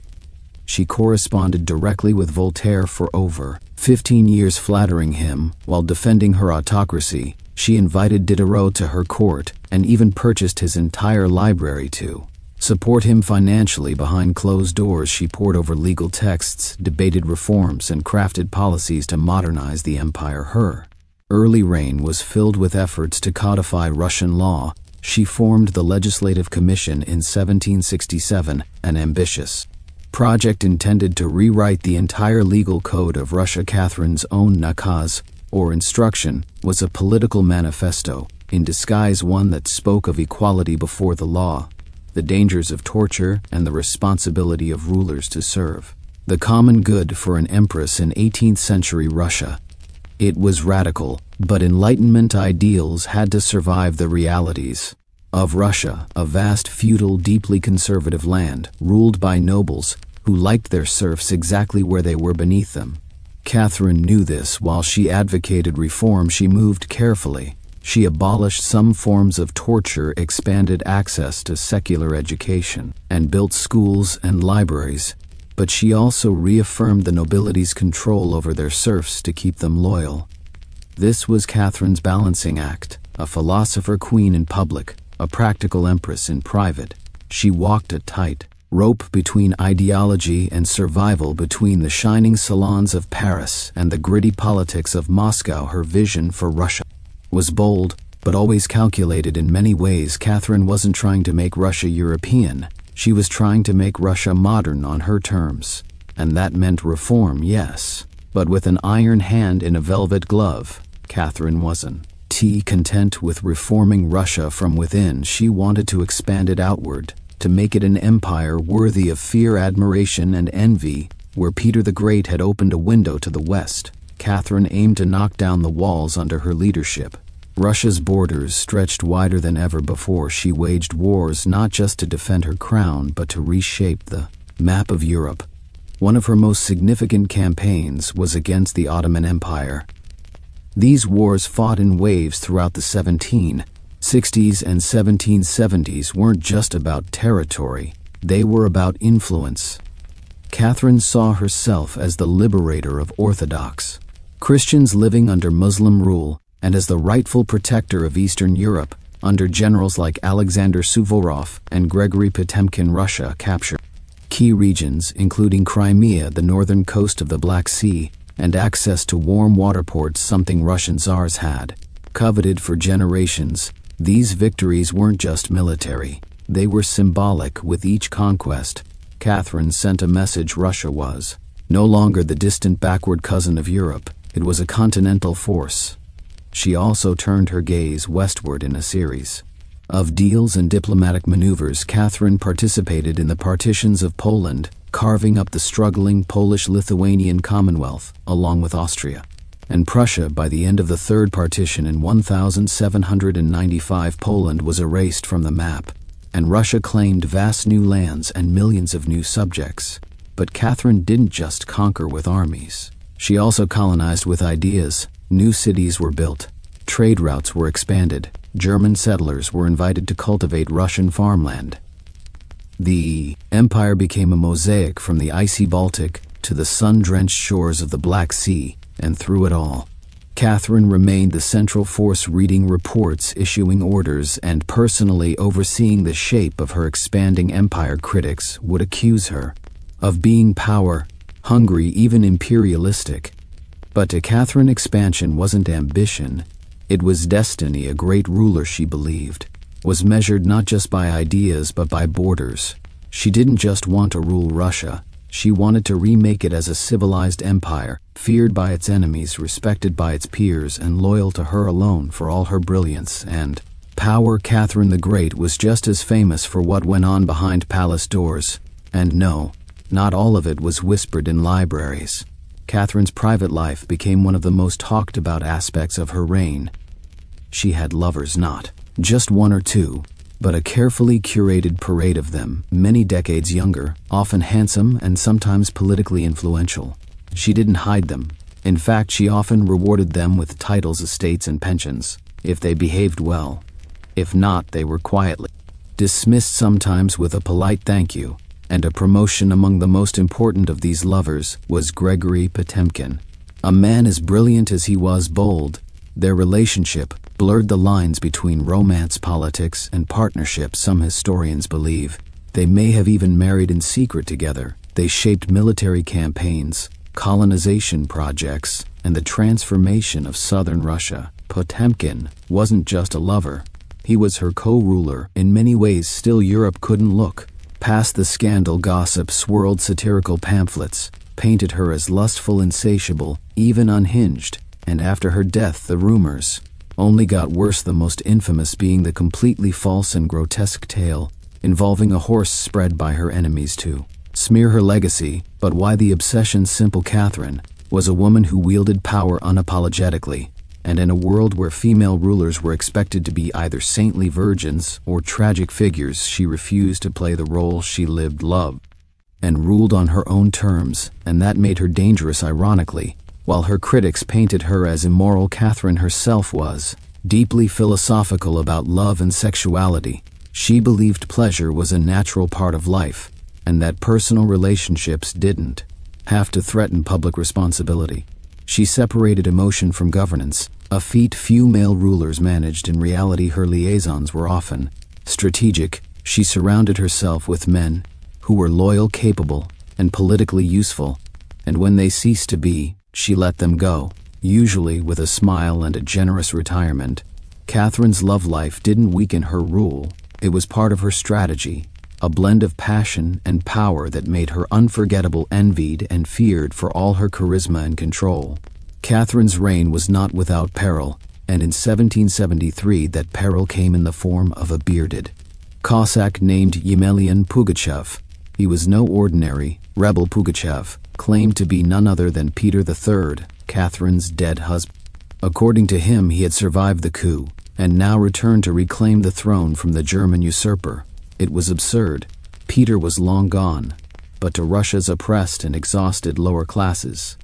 She corresponded directly with Voltaire for over 15 years, flattering him while defending her autocracy. She invited Diderot to her court and even purchased his entire library to support him financially. Behind closed doors, she pored over legal texts, debated reforms, and crafted policies to modernize the empire. Her early reign was filled with efforts to codify Russian law. She formed the Legislative Commission in 1767, an ambitious project intended to rewrite the entire legal code of Russia. Catherine's own nakaz, or instruction, was a political manifesto in disguise, one that spoke of equality before the law, the dangers of torture, and the responsibility of rulers to serve the common good. For an empress in 18th century Russia, it was radical, but Enlightenment ideals had to survive the realities of Russia, a vast, feudal, deeply conservative land, ruled by nobles who liked their serfs exactly where they were, beneath them. Catherine knew this. While she advocated reform, she moved carefully. She abolished some forms of torture, expanded access to secular education, and built schools and libraries. But she also reaffirmed the nobility's control over their serfs to keep them loyal. This was Catherine's balancing act, a philosopher queen in public, a practical empress in private. She walked a tight rope between ideology and survival, between the shining salons of Paris and the gritty politics of Moscow. Her vision for Russia was bold, but always calculated in many ways. Catherine wasn't trying to make Russia European. She was trying to make Russia modern on her terms. And that meant reform, yes, but with an iron hand in a velvet glove. Catherine wasn't content with reforming Russia from within. She wanted to expand it outward, to make it an empire worthy of fear, admiration, and envy. Where Peter the Great had opened a window to the west, Catherine aimed to knock down the walls under her leadership. Russia's borders stretched wider than ever before. She waged wars not just to defend her crown, but to reshape the map of Europe. One of her most significant campaigns was against the Ottoman Empire. These wars, fought in waves throughout the 1760s and 1770s, weren't just about territory, they were about influence. Catherine saw herself as the liberator of Orthodox Christians living under Muslim rule, and as the rightful protector of Eastern Europe. Under generals like Alexander Suvorov and Gregory Potemkin, Russia captured key regions, including Crimea, the northern coast of the Black Sea, and access to warm water ports, something Russian tsars had coveted for generations. These victories weren't just military. They were symbolic. With each conquest, Catherine sent a message. Russia was no longer the distant backward cousin of Europe, it was a continental force. She also turned her gaze westward. In a series of deals and diplomatic maneuvers, Catherine participated in the partitions of Poland, carving up the struggling Polish-Lithuanian Commonwealth, along with Austria and Prussia. By the end of the Third Partition in 1795, Poland was erased from the map, and Russia claimed vast new lands and millions of new subjects. But Catherine didn't just conquer with armies. She also colonized with ideas. New cities were built, trade routes were expanded, German settlers were invited to cultivate Russian farmland. The empire became a mosaic from the icy Baltic to the sun-drenched shores of the Black Sea, and through it all, Catherine remained the central force, reading reports, issuing orders, and personally overseeing the shape of her expanding empire. Critics would accuse her of being power-hungry, even imperialistic. But to Catherine, expansion wasn't ambition, it was destiny. A great ruler, she believed, was measured not just by ideas but by borders. She didn't just want to rule Russia, she wanted to remake it as a civilized empire, feared by its enemies, respected by its peers, and loyal to her alone. For all her brilliance and power, Catherine the Great was just as famous for what went on behind palace doors. And no, not all of it was whispered in libraries. Catherine's private life became one of the most talked about aspects of her reign. She had lovers, not just one or two, but a carefully curated parade of them, many decades younger, often handsome, and sometimes politically influential. She didn't hide them. In fact, she often rewarded them with titles, estates, and pensions, if they behaved well. If not, they were quietly dismissed, sometimes with a polite thank you and a promotion. Among the most important of these lovers was Gregory Potemkin, a man as brilliant as he was bold. Their relationship blurred the lines between romance, politics, and partnership. Some historians believe they may have even married in secret together. They shaped military campaigns, colonization projects, and the transformation of southern Russia. Potemkin wasn't just a lover, he was her co-ruler. In many ways, still Europe couldn't look past the scandal. Gossip swirled, satirical pamphlets painted her as lustful, insatiable, even unhinged. And after her death, the rumors only got worse, the most infamous being the completely false and grotesque tale involving a horse spread by her enemies to smear her legacy. But why the obsession? Simple. Catherine was a woman who wielded power unapologetically, and in a world where female rulers were expected to be either saintly virgins or tragic figures, she refused to play the role. She lived, loved, and ruled on her own terms, and that made her dangerous. Ironically, while her critics painted her as immoral, Catherine herself was deeply philosophical about love and sexuality. She believed pleasure was a natural part of life, and that personal relationships didn't have to threaten public responsibility. She separated emotion from governance, a feat few male rulers managed. In reality, her liaisons were often strategic. She surrounded herself with men who were loyal, capable, and politically useful, and when they ceased to be, she let them go, usually with a smile and a generous retirement. Catherine's love life didn't weaken her rule, it was part of her strategy, a blend of passion and power that made her unforgettable, envied and feared for all her charisma and control. Catherine's reign was not without peril, and in 1773 that peril came in the form of a bearded Cossack named Yemelyan Pugachev. He was no ordinary rebel. Pugachev claimed to be none other than Peter III, Catherine's dead husband. According to him, he had survived the coup and now returned to reclaim the throne from the German usurper. It was absurd. Peter was long gone, but to Russia's oppressed and exhausted lower classes,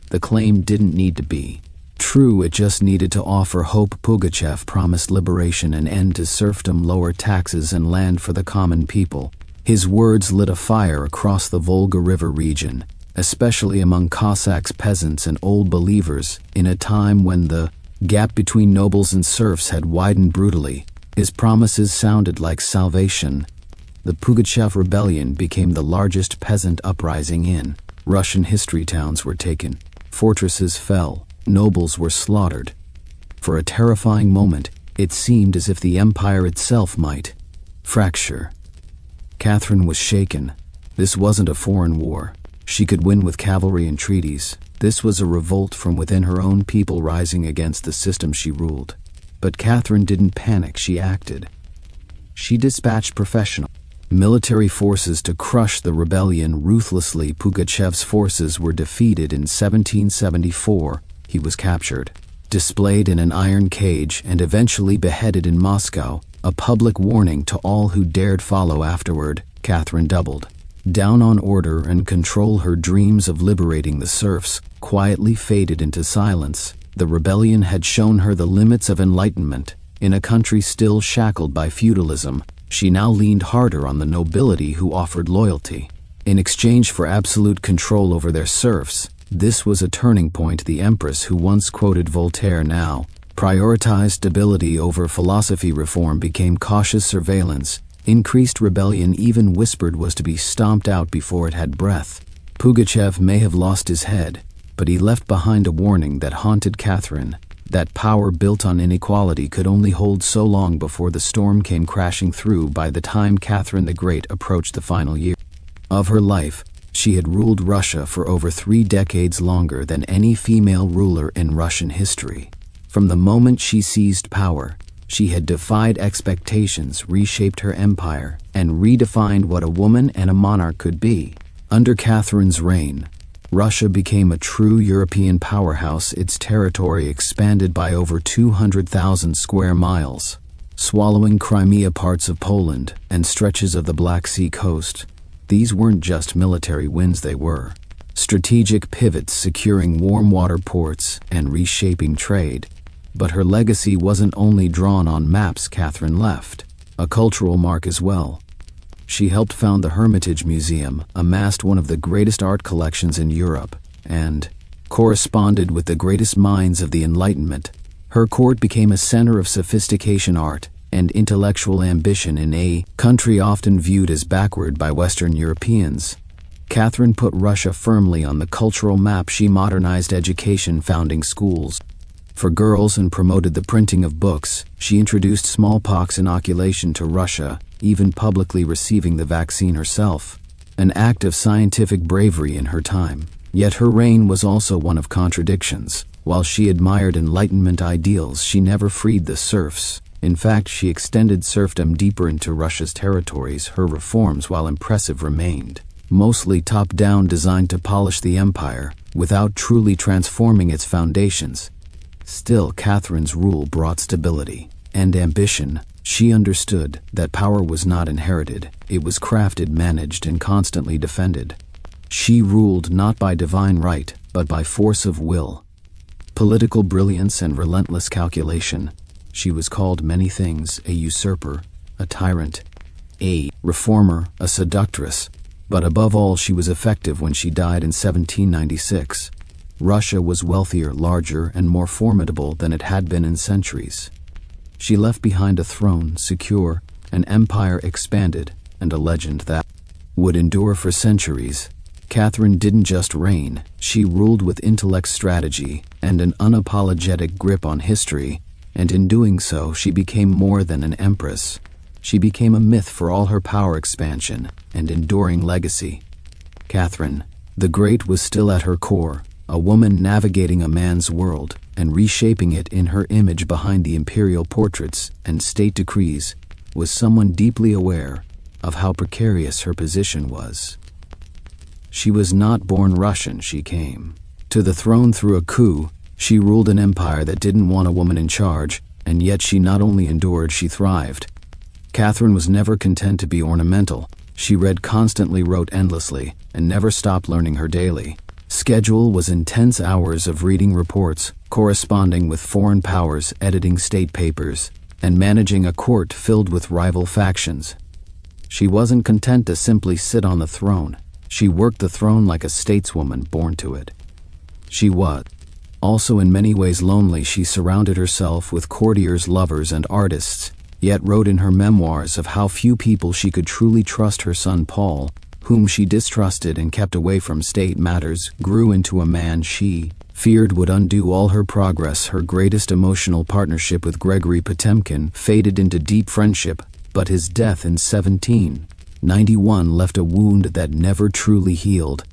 the claim didn't need to be true, it just needed to offer hope. Pugachev promised liberation, an end to serfdom, lower taxes, and land for the common people. His words lit a fire across the Volga River region, especially among Cossacks, peasants, and old believers. In a time when the gap between nobles and serfs had widened brutally, his promises sounded like salvation. The Pugachev rebellion became the largest peasant uprising in Russian history. Towns were taken, fortresses fell, nobles were slaughtered. For a terrifying moment, it seemed as if the empire itself might Fracture. Catherine was shaken. This wasn't a foreign war. She could win with cavalry and treaties. This was a revolt from within her own people rising against the system she ruled. But Catherine didn't panic, she acted. She dispatched professional military forces to crush the rebellion ruthlessly. Pugachev's forces were defeated in 1774. He was captured, displayed in an iron cage, and eventually beheaded in Moscow, a public warning to all who dared follow afterward. Catherine doubled down on order and control. Her dreams of liberating the serfs quietly faded into silence. The rebellion had shown her the limits of enlightenment. In a country still shackled by feudalism, she now leaned harder on the nobility who offered loyalty in exchange for absolute control over their serfs. This was a turning point. The empress, who once quoted Voltaire, now prioritized stability over philosophy. Reform became cautious surveillance. Increased rebellion, even whispered, was to be stomped out before it had breath. Pugachev may have lost his head, but he left behind a warning that haunted Catherine. That power built on inequality could only hold so long before the storm came crashing through. By the time Catherine the Great approached the final year of her life, she had ruled Russia for over 3 decades, longer than any female ruler in Russian history. From the moment she seized power, she had defied expectations, reshaped her empire, and redefined what a woman and a monarch could be. Under Catherine's reign, Russia became a true European powerhouse. Its territory expanded by over 200,000 square miles, swallowing Crimea, parts of Poland, and stretches of the Black Sea coast. These weren't just military wins, they were strategic pivots, securing warm water ports and reshaping trade. But her legacy wasn't only drawn on maps. Catherine left a cultural mark as well. She helped found the Hermitage Museum, amassed one of the greatest art collections in Europe, and corresponded with the greatest minds of the Enlightenment. Her court became a center of sophistication, art, and intellectual ambition in a country often viewed as backward by Western Europeans. Catherine put Russia firmly on the cultural map. She modernized education, founding schools for girls and promoted the printing of books. She introduced smallpox inoculation to Russia, even publicly receiving the vaccine herself, an act of scientific bravery in her time. Yet her reign was also one of contradictions. While she admired Enlightenment ideals, she never freed the serfs. In fact, she extended serfdom deeper into Russia's territories. Her reforms, while impressive, remained mostly top-down, designed to polish the empire, without truly transforming its foundations. Still, Catherine's rule brought stability and ambition. She understood that power was not inherited, it was crafted, managed, and constantly defended. She ruled not by divine right, but by force of will, political brilliance, and relentless calculation. She was called many things: a usurper, a tyrant, a reformer, a seductress. But above all, she was effective. When she died in 1796, Russia was wealthier, larger, and more formidable than it had been in centuries. She left behind a throne secure, an empire expanded, and a legend that would endure for centuries. Catherine didn't just reign, she ruled with intellect, strategy, and an unapologetic grip on history. And in doing so, she became more than an empress. She became a myth for all her power, expansion, and enduring legacy. Catherine the Great was still at her core, a woman navigating a man's world and reshaping it. In her image behind the imperial portraits and state decrees was someone deeply aware of how precarious her position was. She was not born Russian. She came to the throne through a coup. She ruled an empire that didn't want a woman in charge, and yet she not only endured, she thrived. Catherine was never content to be ornamental. She read constantly, wrote endlessly, and never stopped learning. Her daily schedule was intense hours of reading reports, corresponding with foreign powers, editing state papers, and managing a court filled with rival factions. She wasn't content to simply sit on the throne. She worked the throne like a stateswoman born to it. She was also in many ways lonely. She surrounded herself with courtiers, lovers, and artists, yet wrote in her memoirs of how few people she could truly trust. Her son Paul, whom she distrusted and kept away from state matters, grew into a man she feared would undo all her progress. Her greatest emotional partnership with Gregory Potemkin faded into deep friendship, but his death in 1791 left a wound that never truly healed.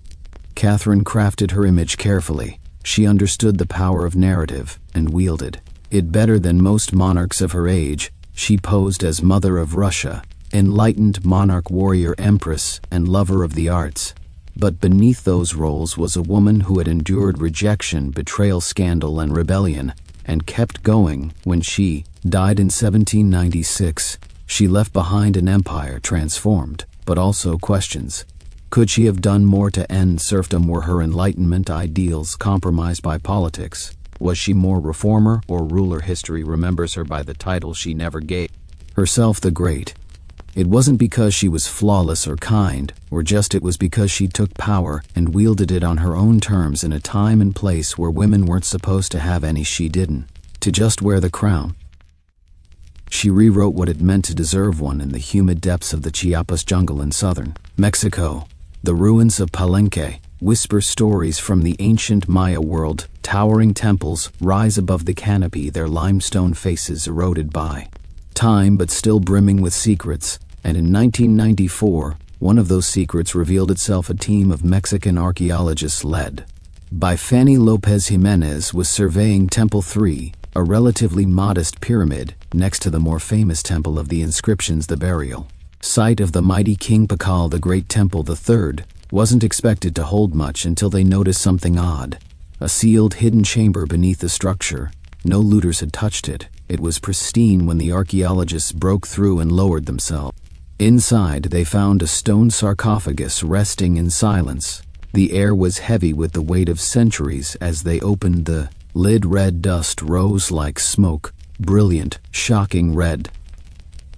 Catherine crafted her image carefully. She understood the power of narrative and wielded it better than most monarchs of her age. She posed as Mother of Russia, enlightened monarch, warrior, empress, and lover of the arts. But beneath those roles was a woman who had endured rejection, betrayal, scandal, and rebellion, and kept going. When she died in 1796, she left behind an empire transformed, but also questions. Could she have done more to end serfdom? Were her Enlightenment ideals compromised by politics? Was she more reformer or ruler? History remembers her by the title she never gave herself, the Great. It wasn't because she was flawless or kind, it was because she took power and wielded it on her own terms in a time and place where women weren't supposed to have any. She didn't to just wear the crown. She rewrote what it meant to deserve one in the humid depths of the Chiapas jungle in southern Mexico. The ruins of Palenque whisper stories from the ancient Maya world. Towering temples rise above the canopy, their limestone faces eroded by time but still brimming with secrets. And in 1994, one of those secrets revealed itself. A team of Mexican archaeologists led by Fanny Lopez Jimenez was surveying Temple 3, a relatively modest pyramid next to the more famous Temple of the Inscriptions, the burial site of the mighty King Pakal the Great. Temple III wasn't expected to hold much until they noticed something odd. A sealed, hidden chamber beneath the structure. No looters had touched it. It was pristine when the archaeologists broke through and lowered themselves. Inside, they found a stone sarcophagus resting in silence. The air was heavy with the weight of centuries. As they opened the lid, red dust rose like smoke, brilliant, shocking red.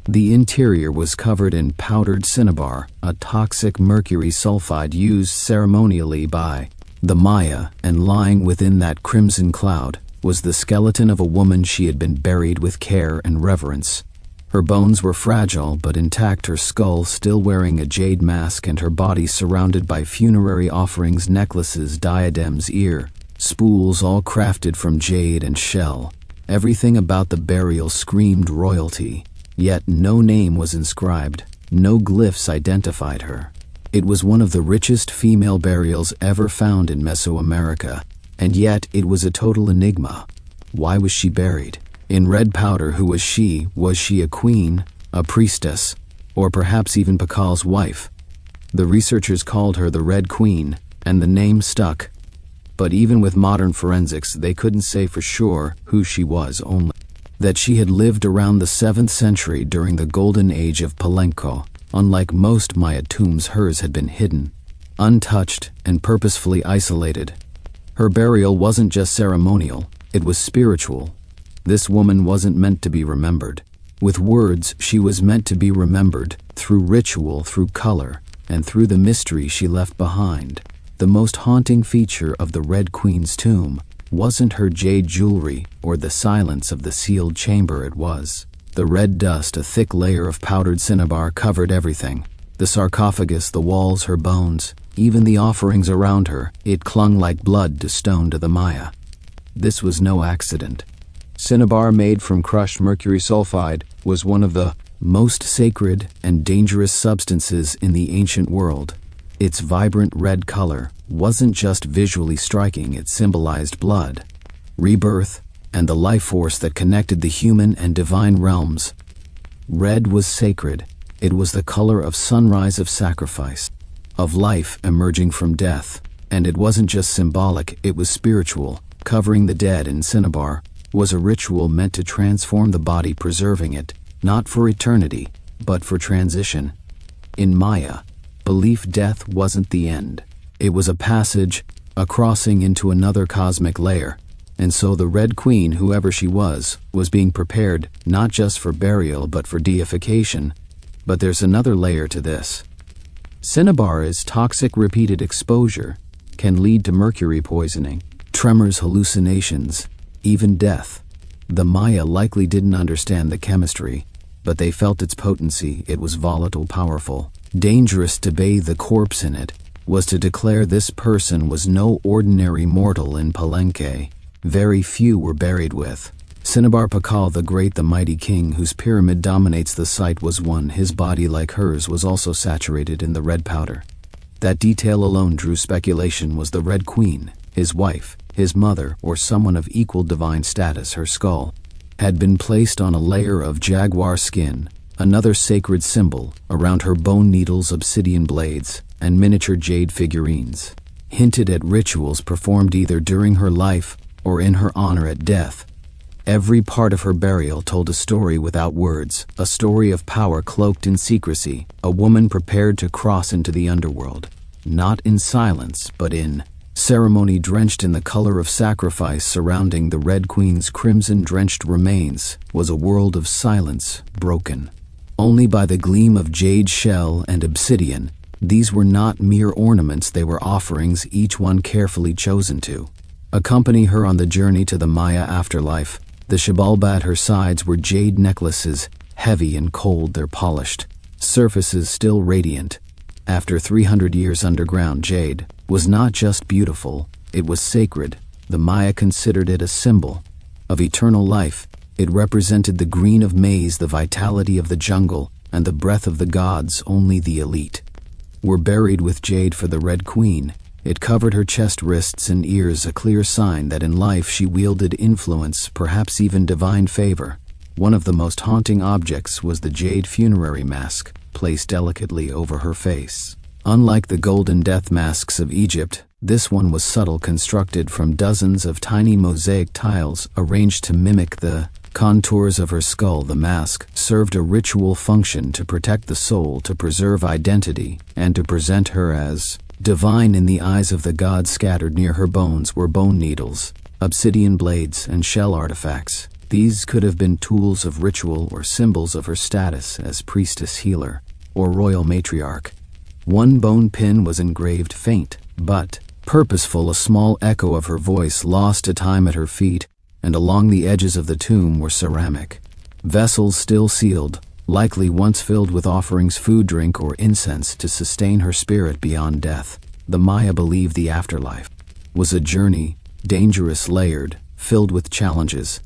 The interior was covered in powdered cinnabar, a toxic mercury sulfide used ceremonially by the Maya, and lying within that crimson cloud was the skeleton of a woman. She had been buried with care and reverence. Her bones were fragile but intact, her skull still wearing a jade mask, and her body surrounded by funerary offerings, necklaces, diadems, ear spools, all crafted from jade and shell. Everything about the burial screamed royalty. Yet no name was inscribed, no glyphs identified her. It was one of the richest female burials ever found in Mesoamerica, and yet it was a total enigma. Why was she buried in red powder? Who was she? Was she a queen, a priestess, or perhaps even Pakal's wife? The researchers called her the Red Queen, and the name stuck. But even with modern forensics, they couldn't say for sure who she was, only that she had lived around the 7th century during the golden age of Palenque. Unlike most Maya tombs, hers had been hidden, untouched, and purposefully isolated. Her burial wasn't just ceremonial, it was spiritual. This woman wasn't meant to be remembered with words. She was meant to be remembered through ritual, through color, and through the mystery she left behind. The most haunting feature of the Red Queen's tomb wasn't her jade jewelry or the silence of the sealed chamber. It was the red dust. A thick layer of powdered cinnabar covered everything. The sarcophagus, the walls, her bones, even the offerings around her. It clung like blood to stone to the Maya. This was no accident. Cinnabar, made from crushed mercury sulfide, was one of the most sacred and dangerous substances in the ancient world. Its vibrant red color wasn't just visually striking, it symbolized blood, rebirth, and the life force that connected the human and divine realms. Red was sacred. It was the color of sunrise, of sacrifice, of life emerging from death. And it wasn't just symbolic, it was spiritual. Covering the dead in cinnabar was a ritual meant to transform the body, preserving it, not for eternity, but for transition. In Maya belief, death wasn't the end. It was a passage, a crossing into another cosmic layer. And so the Red Queen, whoever she was being prepared not just for burial but for deification. But there's another layer to this. Cinnabar is toxic. Repeated exposure can lead to mercury poisoning, tremors, hallucinations, even death. The Maya likely didn't understand the chemistry, but they felt its potency. It was volatile, powerful, dangerous. To bathe the corpse in it was to declare this person was no ordinary mortal. In Palenque, very few were buried with Cinnabar Pakal the Great, the mighty king whose pyramid dominates the site, was one. His body, like hers, was also saturated in the red powder. That detail alone drew speculation. Was the Red Queen his wife, his mother, or someone of equal divine status? Her skull had been placed on a layer of jaguar skin, another sacred symbol. Around her bone needles, obsidian blades, and miniature jade figurines hinted at rituals performed either during her life or in her honor at death. Every part of her burial told a story without words, a story of power cloaked in secrecy, a woman prepared to cross into the underworld, not in silence, but in ceremony. Drenched in the color of sacrifice surrounding the Red Queen's crimson-drenched remains was a world of silence, broken only by the gleam of jade shell and obsidian. These were not mere ornaments, they were offerings, each one carefully chosen to accompany her on the journey to the Maya afterlife. The shabalba at her sides were jade necklaces, heavy and cold, their polished surfaces still radiant. After 300 years underground, jade was not just beautiful, it was sacred. The Maya considered it a symbol of eternal life. It represented the green of maize, the vitality of the jungle, and the breath of the gods. Only the elite were buried with jade. For the Red Queen, it covered her chest, wrists, and ears, a clear sign that in life she wielded influence, perhaps even divine favor. One of the most haunting objects was the jade funerary mask, placed delicately over her face. Unlike the golden death masks of Egypt, this one was subtle, constructed from dozens of tiny mosaic tiles arranged to mimic the contours of her skull. The mask served a ritual function: to protect the soul, to preserve identity, and to present her as divine in the eyes of the gods. Scattered near her bones were bone needles, obsidian blades, and shell artifacts. These could have been tools of ritual or symbols of her status as priestess, healer, or royal matriarch. One bone pin was engraved, faint but purposeful, a small echo of her voice, lost to time. At her feet and along the edges of the tomb were ceramic vessels, still sealed, likely once filled with offerings, food, drink, or incense to sustain her spirit beyond death. The Maya believed the afterlife was a journey, dangerous, layered, filled with challenges.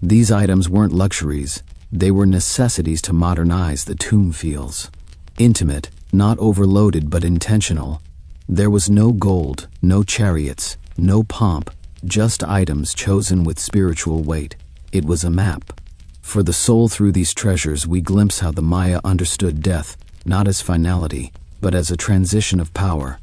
These items weren't luxuries, they were necessities to modernize. The tomb feels intimate, not overloaded but intentional. There was no gold, no chariots, no pomp, just items chosen with spiritual weight. It was a map for the soul. Through these treasures we glimpse how the Maya understood death, not as finality, but as a transition of power.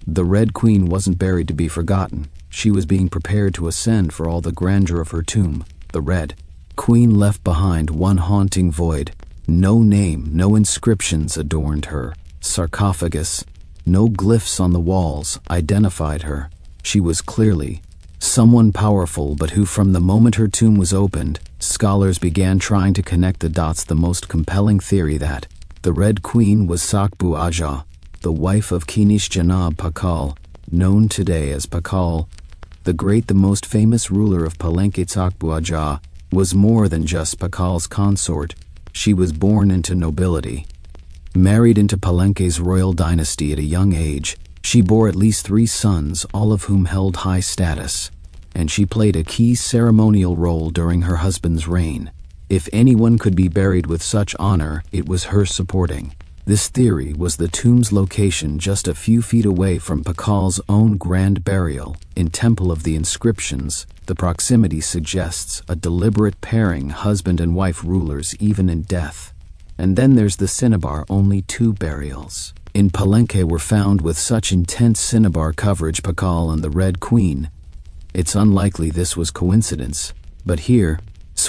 The Red Queen wasn't buried to be forgotten, she was being prepared to ascend. For all the grandeur of her tomb, the Red Queen left behind one haunting void. No name, no inscriptions adorned her sarcophagus, no glyphs on the walls identified her. She was clearly someone powerful, but who? From the moment her tomb was opened, scholars began trying to connect the dots. The most compelling theory that the Red Queen was Sakbu Aja, the wife of Kinish Janab Pakal, known today as Pakal the Great, the most famous ruler of Palenque. Sakbu Aja was more than just Pakal's consort. She was born into nobility, married into Palenque's royal dynasty at a young age. She bore at least 3 sons, all of whom held high status, and she played a key ceremonial role during her husband's reign. If anyone could be buried with such honor, it was her. Supporting this theory was the tomb's location, just a few feet away from Pakal's own grand burial in Temple of the Inscriptions. The proximity suggests a deliberate pairing, husband and wife rulers even in death. And then there's the cinnabar. Only 2 burials in Palenque were found with such intense cinnabar coverage: Pakal and the Red Queen. It's unlikely this was coincidence, but here's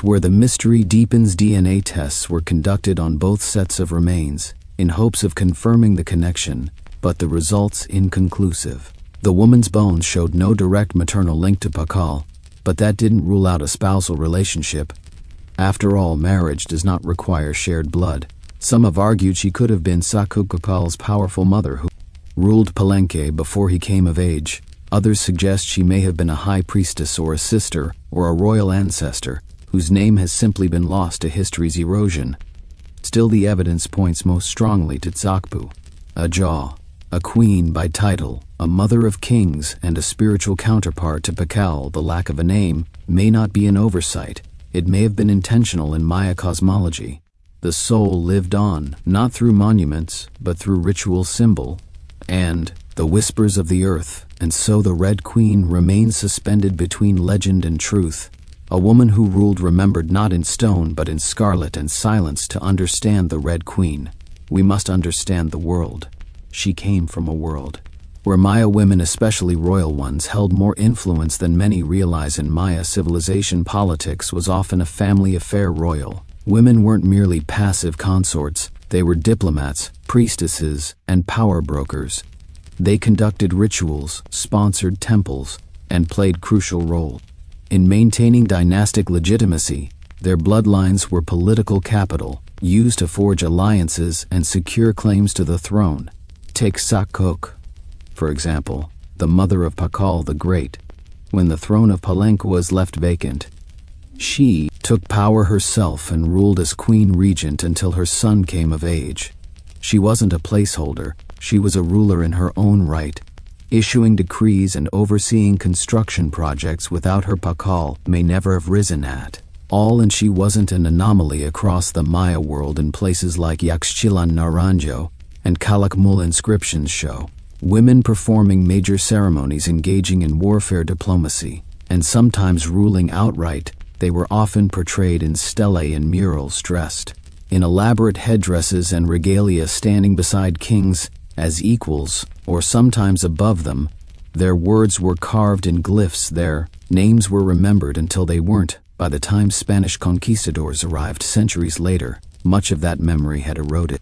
where the mystery deepens. DNA tests were conducted on both sets of remains in hopes of confirming the connection, but the results inconclusive. The woman's bones showed no direct maternal link to Pakal, but that didn't rule out a spousal relationship. After all, marriage does not require shared blood. Some have argued she could have been Sakub Pakal's powerful mother who ruled Palenque before he came of age. Others suggest she may have been a high priestess or a sister or a royal ancestor whose name has simply been lost to history's erosion. Still, the evidence points most strongly to Sakbu Aja, a queen by title, a mother of kings, and a spiritual counterpart to Pakal. The lack of a name may not be an oversight. It may have been intentional in Maya cosmology. The soul lived on, not through monuments, but through ritual symbol, and the whispers of the earth, and so the Red Queen remains suspended between legend and truth. A woman who ruled remembered not in stone but in scarlet and silence. To understand the Red Queen, we must understand the world. She came from a world where Maya women, especially royal ones, held more influence than many realize. In Maya civilization, politics was often a family affair. Royal women weren't merely passive consorts, they were diplomats, priestesses, and power brokers. They conducted rituals, sponsored temples, and played crucial roles in maintaining dynastic legitimacy. Their bloodlines were political capital, used to forge alliances and secure claims to the throne. Take Sakok, for example, the mother of Pakal the Great. When the throne of Palenque was left vacant, she took power herself and ruled as queen regent until her son came of age. She wasn't a placeholder, she was a ruler in her own right, issuing decrees and overseeing construction projects. Without her, Pakal may never have risen at all, and she wasn't an anomaly across the Maya world. In places like Yaxchilan Naranjo and Calakmul, inscriptions show women performing major ceremonies, engaging in warfare, diplomacy, and sometimes ruling outright. They were often portrayed in stelae and murals, dressed in elaborate headdresses and regalia, standing beside kings as equals or sometimes above them. Their words were carved in glyphs, their names were remembered until they weren't. By the time Spanish conquistadors arrived centuries later, much of that memory had eroded.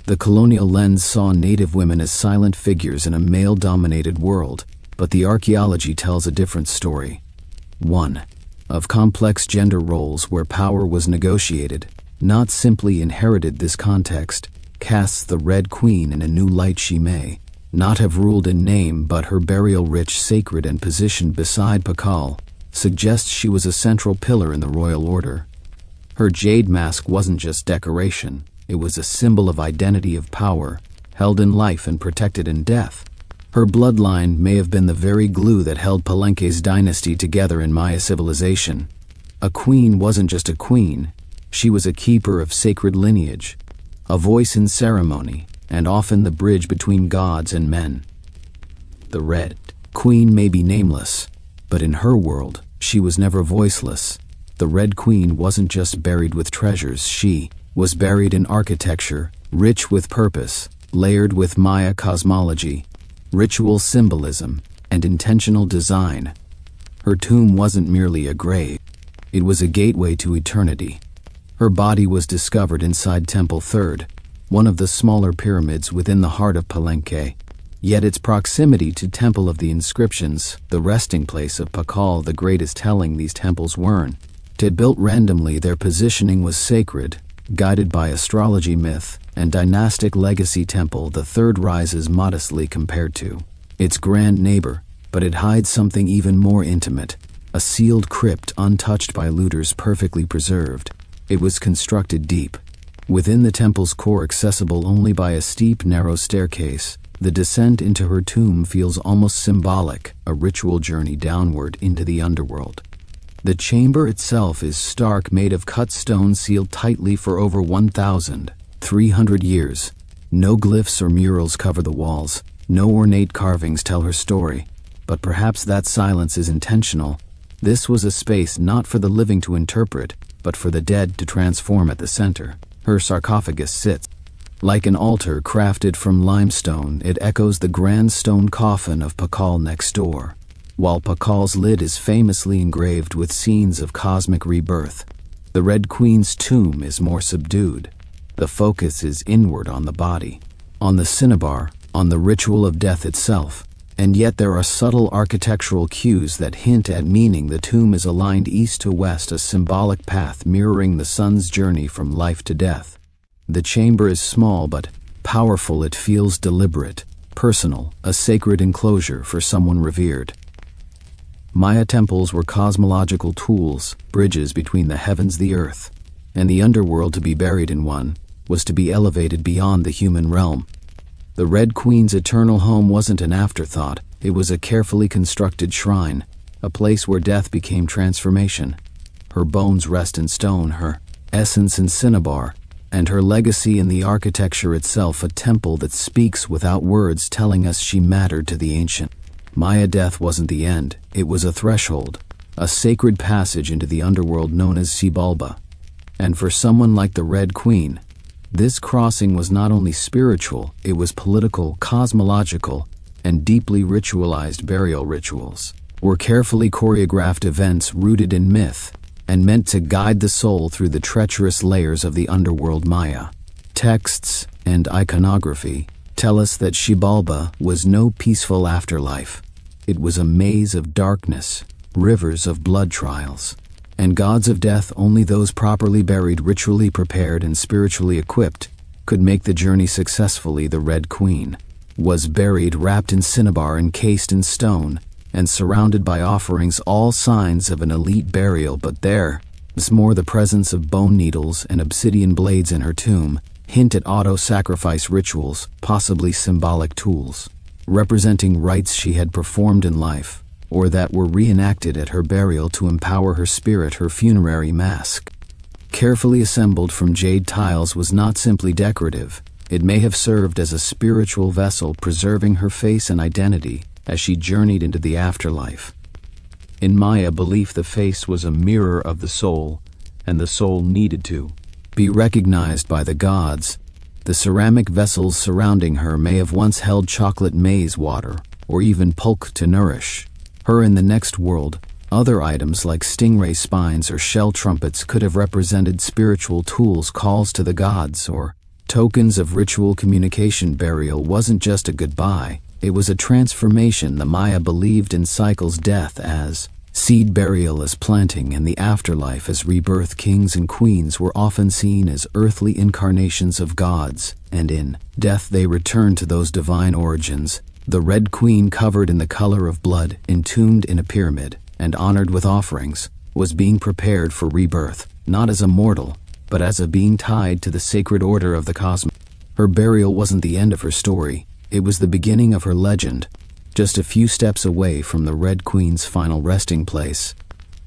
The colonial lens saw native women as silent figures in a male-dominated world, but the archaeology tells a different story. One of complex gender roles where power was negotiated, not simply inherited. This context casts the Red Queen in a new light. She may not have ruled in name, but her burial, rich, sacred, and positioned beside Pakal, suggests she was a central pillar in the royal order. Her jade mask wasn't just decoration, it was a symbol of identity, of power, held in life and protected in death. Her bloodline may have been the very glue that held Palenque's dynasty together in Maya civilization. A queen wasn't just a queen, she was a keeper of sacred lineage, a voice in ceremony, and often the bridge between gods and men. The Red Queen may be nameless, but in her world, she was never voiceless. The Red Queen wasn't just buried with treasures, she was buried in architecture, rich with purpose, layered with Maya cosmology, ritual symbolism, and intentional design. Her tomb wasn't merely a grave, it was a gateway to eternity. Her body was discovered inside Temple Third, one of the smaller pyramids within the heart of Palenque. Yet its proximity to Temple of the Inscriptions, the resting place of Pakal the Great, is telling. These temples weren't built randomly, their positioning was sacred, guided by astrology, myth, and dynastic legacy. Temple the Third rises modestly compared to its grand neighbor, but it hides something even more intimate, a sealed crypt untouched by looters, perfectly preserved. It was constructed deep within the temple's core, accessible only by a steep, narrow staircase. The descent into her tomb feels almost symbolic, a ritual journey downward into the underworld. The chamber itself is stark, made of cut stone, sealed tightly for over 1,300 years. No glyphs or murals cover the walls, no ornate carvings tell her story, but perhaps that silence is intentional. This was a space not for the living to interpret, but for the dead to transform. At the center, her sarcophagus sits like an altar crafted from limestone. It echoes the grand stone coffin of Pakal next door, while Pakal's lid is famously engraved with scenes of cosmic rebirth. The Red Queen's tomb is more subdued. The focus is inward, on the body, on the cinnabar, on the ritual of death itself. And yet there are subtle architectural cues that hint at meaning. The tomb is aligned east to west, a symbolic path mirroring the sun's journey from life to death. The chamber is small but powerful. It feels deliberate, personal, a sacred enclosure for someone revered. Maya temples were cosmological tools, bridges between the heavens, the earth, and the underworld. To be buried in one was to be elevated beyond the human realm. The Red Queen's eternal home wasn't an afterthought, it was a carefully constructed shrine, a place where death became transformation. her bones rest in stone, her essence in cinnabar, and her legacy in the architecture itself, a temple that speaks without words, telling us she mattered to the ancient. Maya's death wasn't the end, it was a threshold, a sacred passage into the underworld known as Xibalba. And for someone like the Red Queen, this crossing was not only spiritual, it was political, cosmological, and deeply ritualized. Burial rituals were carefully choreographed events rooted in myth and meant to guide the soul through the treacherous layers of the underworld. Maya texts and iconography tell us that Xibalba was no peaceful afterlife. It was a maze of darkness, rivers of blood trials, and gods of death. Only those properly buried, ritually prepared, and spiritually equipped could make the journey successfully. The Red Queen was buried wrapped in cinnabar, encased in stone, and surrounded by offerings, all signs of an elite burial. But there was more. The presence of bone needles and obsidian blades in her tomb hint at auto-sacrifice rituals, possibly symbolic tools, representing rites she had performed in life, or that were reenacted at her burial to empower her spirit. Her funerary mask, carefully assembled from jade tiles, was not simply decorative. It may have served as a spiritual vessel, preserving her face and identity as she journeyed into the afterlife. In Maya belief, the face was a mirror of the soul, and the soul needed to be recognized by the gods. The ceramic vessels surrounding her may have once held chocolate, maize water, or even pulque to nourish her in the next world. Other items like stingray spines or shell trumpets could have represented spiritual tools, calls to the gods, or tokens of ritual communication. Burial wasn't just a goodbye, it was a transformation. The Maya believed in cycles: death as seed, burial as planting, and the afterlife as rebirth. Kings and queens were often seen as earthly incarnations of gods, and in death they returned to those divine origins. The Red Queen, covered in the color of blood, entombed in a pyramid, and honored with offerings, was being prepared for rebirth, not as a mortal, but as a being tied to the sacred order of the cosmos. Her burial wasn't the end of her story, it was the beginning of her legend. Just a few steps away from the Red Queen's final resting place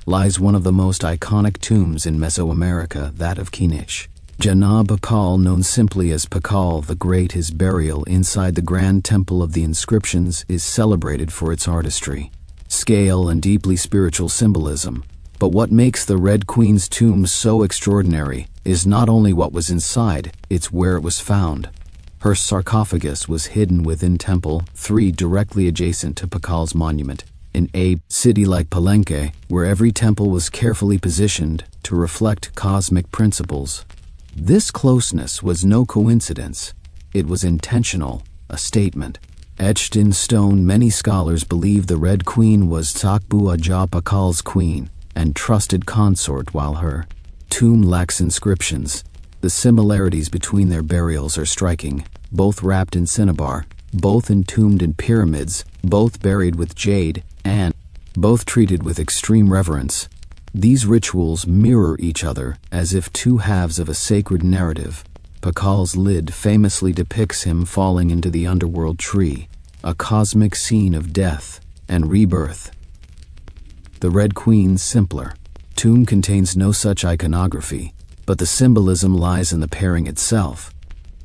lies one of the most iconic tombs in Mesoamerica, that of Kinich. Jana Pakal, known simply as Pakal the Great, his burial inside the Grand Temple of the Inscriptions is celebrated for its artistry, scale, and deeply spiritual symbolism. But what makes the Red Queen's tomb so extraordinary is not only what was inside, it's where it was found. Her sarcophagus was hidden within Temple 3, directly adjacent to Pakal's monument, in a city like Palenque, where every temple was carefully positioned to reflect cosmic principles. This closeness was no coincidence. It was intentional, a statement. Etched in stone, many scholars believe the Red Queen was Tsakbu Aja, Pakal's queen and trusted consort. While her tomb lacks inscriptions, the similarities between their burials are striking. Both wrapped in cinnabar, both entombed in pyramids, both buried with jade, and both treated with extreme reverence. These rituals mirror each other as if two halves of a sacred narrative. Pakal's lid famously depicts him falling into the underworld tree, a cosmic scene of death and rebirth. The Red Queen's simpler tomb contains no such iconography, but the symbolism lies in the pairing itself.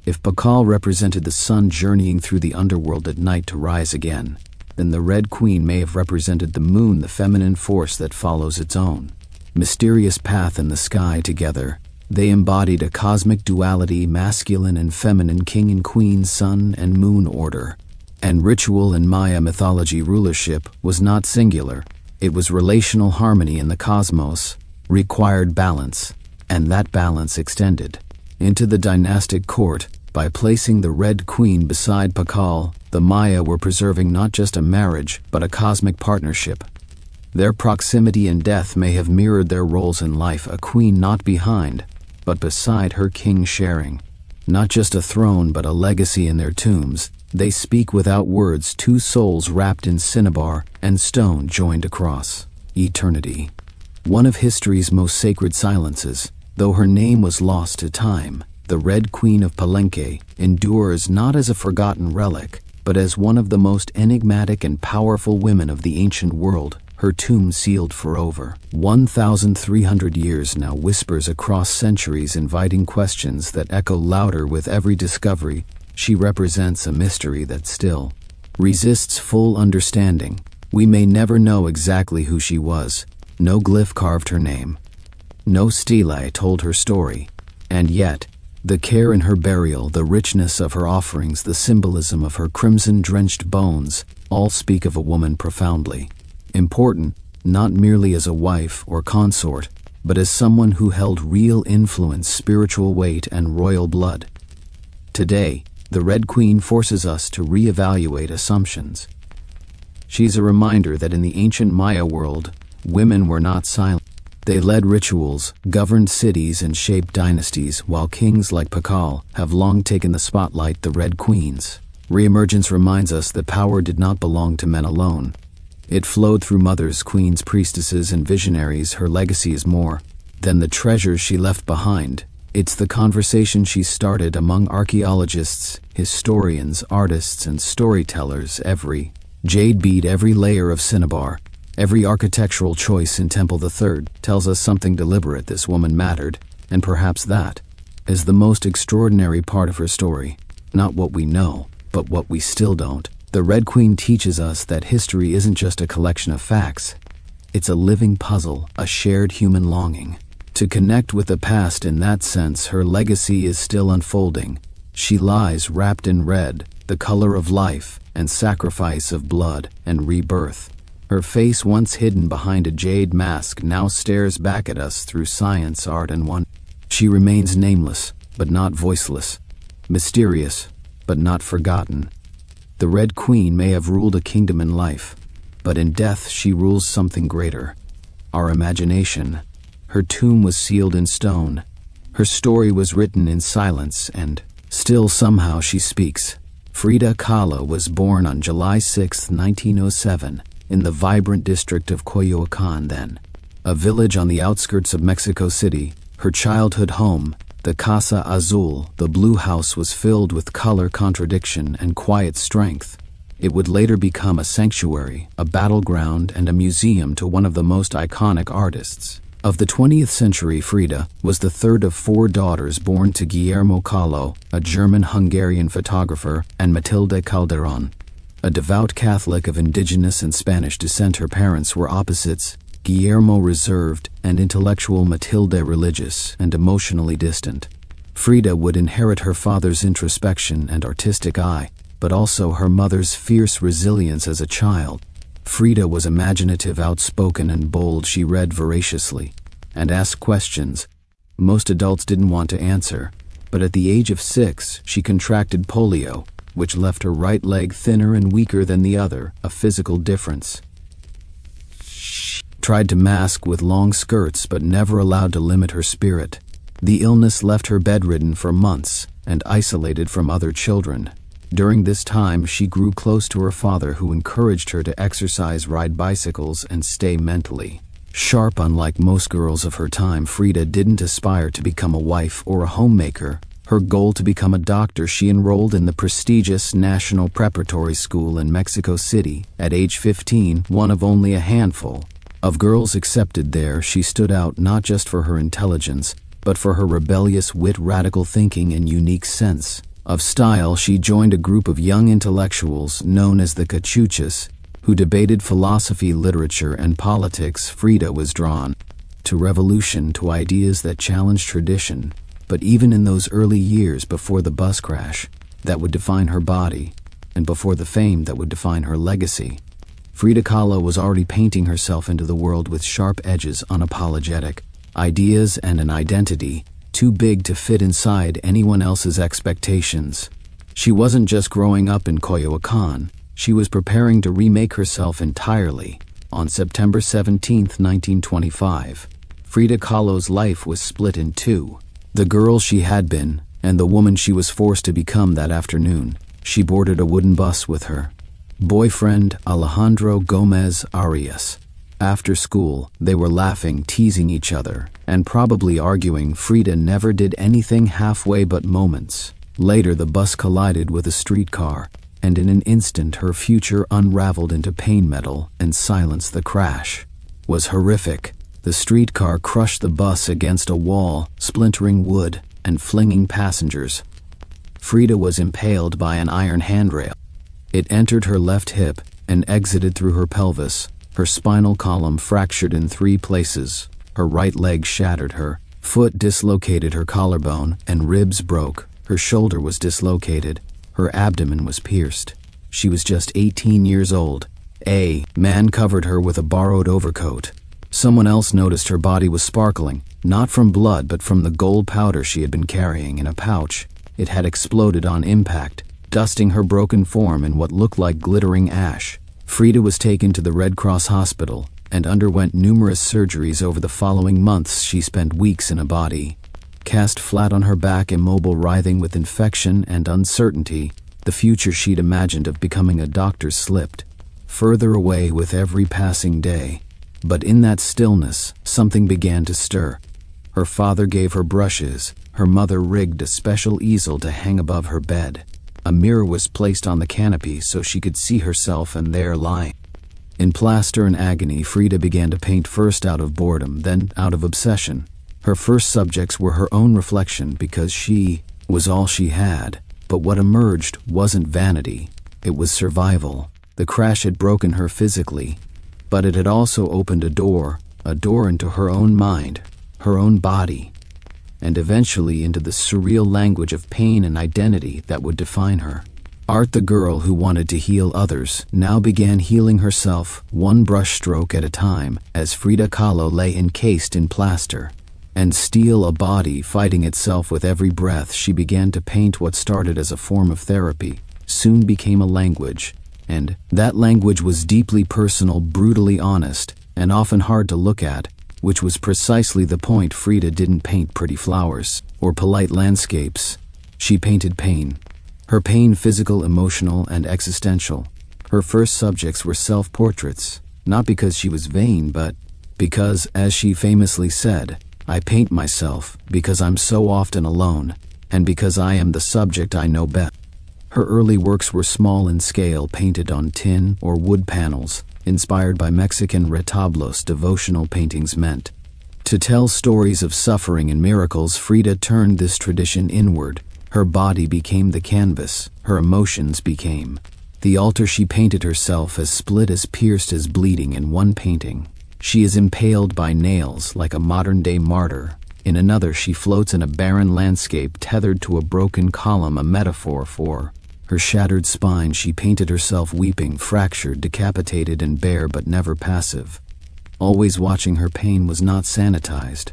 If Pakal represented the sun journeying through the underworld at night to rise again, then the Red Queen may have represented the moon, the feminine force that follows its own mysterious path in the sky. Together, they embodied a cosmic duality, masculine and feminine, king and queen, sun and moon order. And ritual in Maya mythology, rulership, was not singular. It was relational. Harmony in the cosmos required balance, and that balance extended into the dynastic court. By placing the Red Queen beside Pakal, the Maya were preserving not just a marriage, but a cosmic partnership. Their proximity in death may have mirrored their roles in life, a queen not behind, but beside her king, sharing not just a throne but a legacy. In their tombs, they speak without words, two souls wrapped in cinnabar and stone joined across eternity. One of history's most sacred silences. Though her name was lost to time, the Red Queen of Palenque endures not as a forgotten relic, but as one of the most enigmatic and powerful women of the ancient world. her tomb sealed for over 1,300 years now whispers across centuries, inviting questions that echo louder with every discovery. She represents a mystery that still resists full understanding. We may never know exactly who she was. No glyph carved her name. No stele told her story. And yet, the care in her burial, the richness of her offerings, the symbolism of her crimson-drenched bones, all speak of a woman profoundly important, not merely as a wife or consort, but as someone who held real influence, spiritual weight, and royal blood. Today, the Red Queen forces us to reevaluate assumptions. She's a reminder that in the ancient Maya world, women were not silent. They led rituals, governed cities, and shaped dynasties, while kings like Pakal have long taken the spotlight. The Red Queen's reemergence reminds us that power did not belong to men alone. It flowed through mothers, queens, priestesses, and visionaries. Her legacy is more than the treasures she left behind. It's the conversation she started among archaeologists, historians, artists, and storytellers. Every jade bead, every layer of cinnabar, every architectural choice in Temple III tells us something deliberate. This woman mattered, and perhaps that is the most extraordinary part of her story. Not what we know, but what we still don't. The Red Queen teaches us that history isn't just a collection of facts. It's a living puzzle, a shared human longing to connect with the past. In that sense, her legacy is still unfolding. She lies wrapped in red, the color of life and sacrifice, of blood and rebirth. Her face, once hidden behind a jade mask, now stares back at us through science, art, and wonder. She remains nameless, but not voiceless, mysterious, but not forgotten. The Red Queen may have ruled a kingdom in life, but in death she rules something greater: our imagination. Her tomb was sealed in stone. Her story was written in silence, and still somehow she speaks. Frida Kahlo was born on July 6, 1907, in the vibrant district of Coyoacán, then a village on the outskirts of Mexico City. Her childhood home, the Casa Azul, the blue house, was filled with color, contradiction, and quiet strength. It would later become a sanctuary, a battleground, and a museum to one of the most iconic artists of the 20th century. Frida was the third of four daughters born to Guillermo Kahlo, a German-Hungarian photographer, and Matilde Calderón, a devout Catholic of indigenous and Spanish descent. Her parents were opposites: Guillermo reserved and intellectual, Matilde religious and emotionally distant. Frida would inherit her father's introspection and artistic eye, but also her mother's fierce resilience as a child. Frida was imaginative, outspoken, and bold. She read voraciously and asked questions most adults didn't want to answer. But at the age of 6, she contracted polio, which left her right leg thinner and weaker than the other, a physical difference. Tried to mask with long skirts, but never allowed to limit her spirit. The illness left her bedridden for months and isolated from other children. During this time, she grew close to her father, who encouraged her to exercise, ride bicycles, and stay mentally sharp. Unlike most girls of her time, Frida didn't aspire to become a wife or a homemaker. Her goal to become a doctor. She enrolled in the prestigious National Preparatory School in Mexico City. At age 15, one of only a handful of girls accepted there, she stood out not just for her intelligence, but for her rebellious wit, radical thinking, and unique sense of style. She joined a group of young intellectuals known as the Cachuchas, who debated philosophy, literature, and politics. Frida was drawn to revolution, to ideas that challenged tradition. But even in those early years, before the bus crash that would define her body, and before the fame that would define her legacy, Frida Kahlo was already painting herself into the world with sharp edges, unapologetic ideas, and an identity too big to fit inside anyone else's expectations. She wasn't just growing up in Coyoacán, she was preparing to remake herself entirely. On September 17, 1925, Frida Kahlo's life was split in two: the girl she had been and the woman she was forced to become. That afternoon, she boarded a wooden bus with her boyfriend, Alejandro Gomez Arias. After school, they were laughing, teasing each other, and probably arguing. Frida never did anything halfway, but moments later the bus collided with a streetcar, and in an instant her future unraveled into pain metal, and silence. The crash was horrific. The streetcar crushed the bus against a wall, splintering wood and flinging passengers. Frida was impaled by an iron handrail. It entered her left hip and exited through her pelvis. Her spinal column fractured in 3 places. Her right leg shattered. Her foot dislocated her collarbone, and ribs broke. Her shoulder was dislocated. Her abdomen was pierced. She was just 18 years old. A man covered her with a borrowed overcoat. Someone else noticed her body was sparkling, not from blood but from the gold powder she had been carrying in a pouch. It had exploded on impact, dusting her broken form in what looked like glittering ash. Frida was taken to the Red Cross hospital and underwent numerous surgeries. Over the following months, she spent weeks in a body cast flat on her back, immobile, writhing with infection and uncertainty. The future she'd imagined of becoming a doctor slipped further away with every passing day. But in that stillness, something began to stir. Her father gave her brushes. Her mother rigged a special easel to hang above her bed. A mirror was placed on the canopy so she could see herself, and there lying in plaster and agony, Frida began to paint, first out of boredom, then out of obsession. Her first subjects were her own reflection, because she was all she had. But what emerged wasn't vanity, it was survival. The crash had broken her physically, but it had also opened a door into her own mind, her own body, and eventually into the surreal language of pain and identity that would define her. Art, the girl who wanted to heal others, now began healing herself, one brushstroke at a time, as Frida Kahlo lay encased in plaster and steel, a body fighting itself with every breath. She began to paint. What started as a form of therapy soon became a language, and that language was deeply personal, brutally honest, and often hard to look at, which was precisely the point. Frida didn't paint pretty flowers or polite landscapes. She painted pain. Her pain, physical, emotional, and existential. Her first subjects were self-portraits, not because she was vain, but because, as she famously said, "I paint myself because I'm so often alone, and because I am the subject I know best." Her early works were small in scale, painted on tin or wood panels, inspired by Mexican retablos, devotional paintings meant to tell stories of suffering and miracles. Frida turned this tradition inward. Her body became the canvas, her emotions became the altar. She painted herself as split, as pierced, as bleeding. In one painting, she is impaled by nails like a modern-day martyr. In another, she floats in a barren landscape tethered to a broken column, a metaphor for her shattered spine. She painted herself weeping, fractured, decapitated, and bare, but never passive. Always watching. Her pain was not sanitized.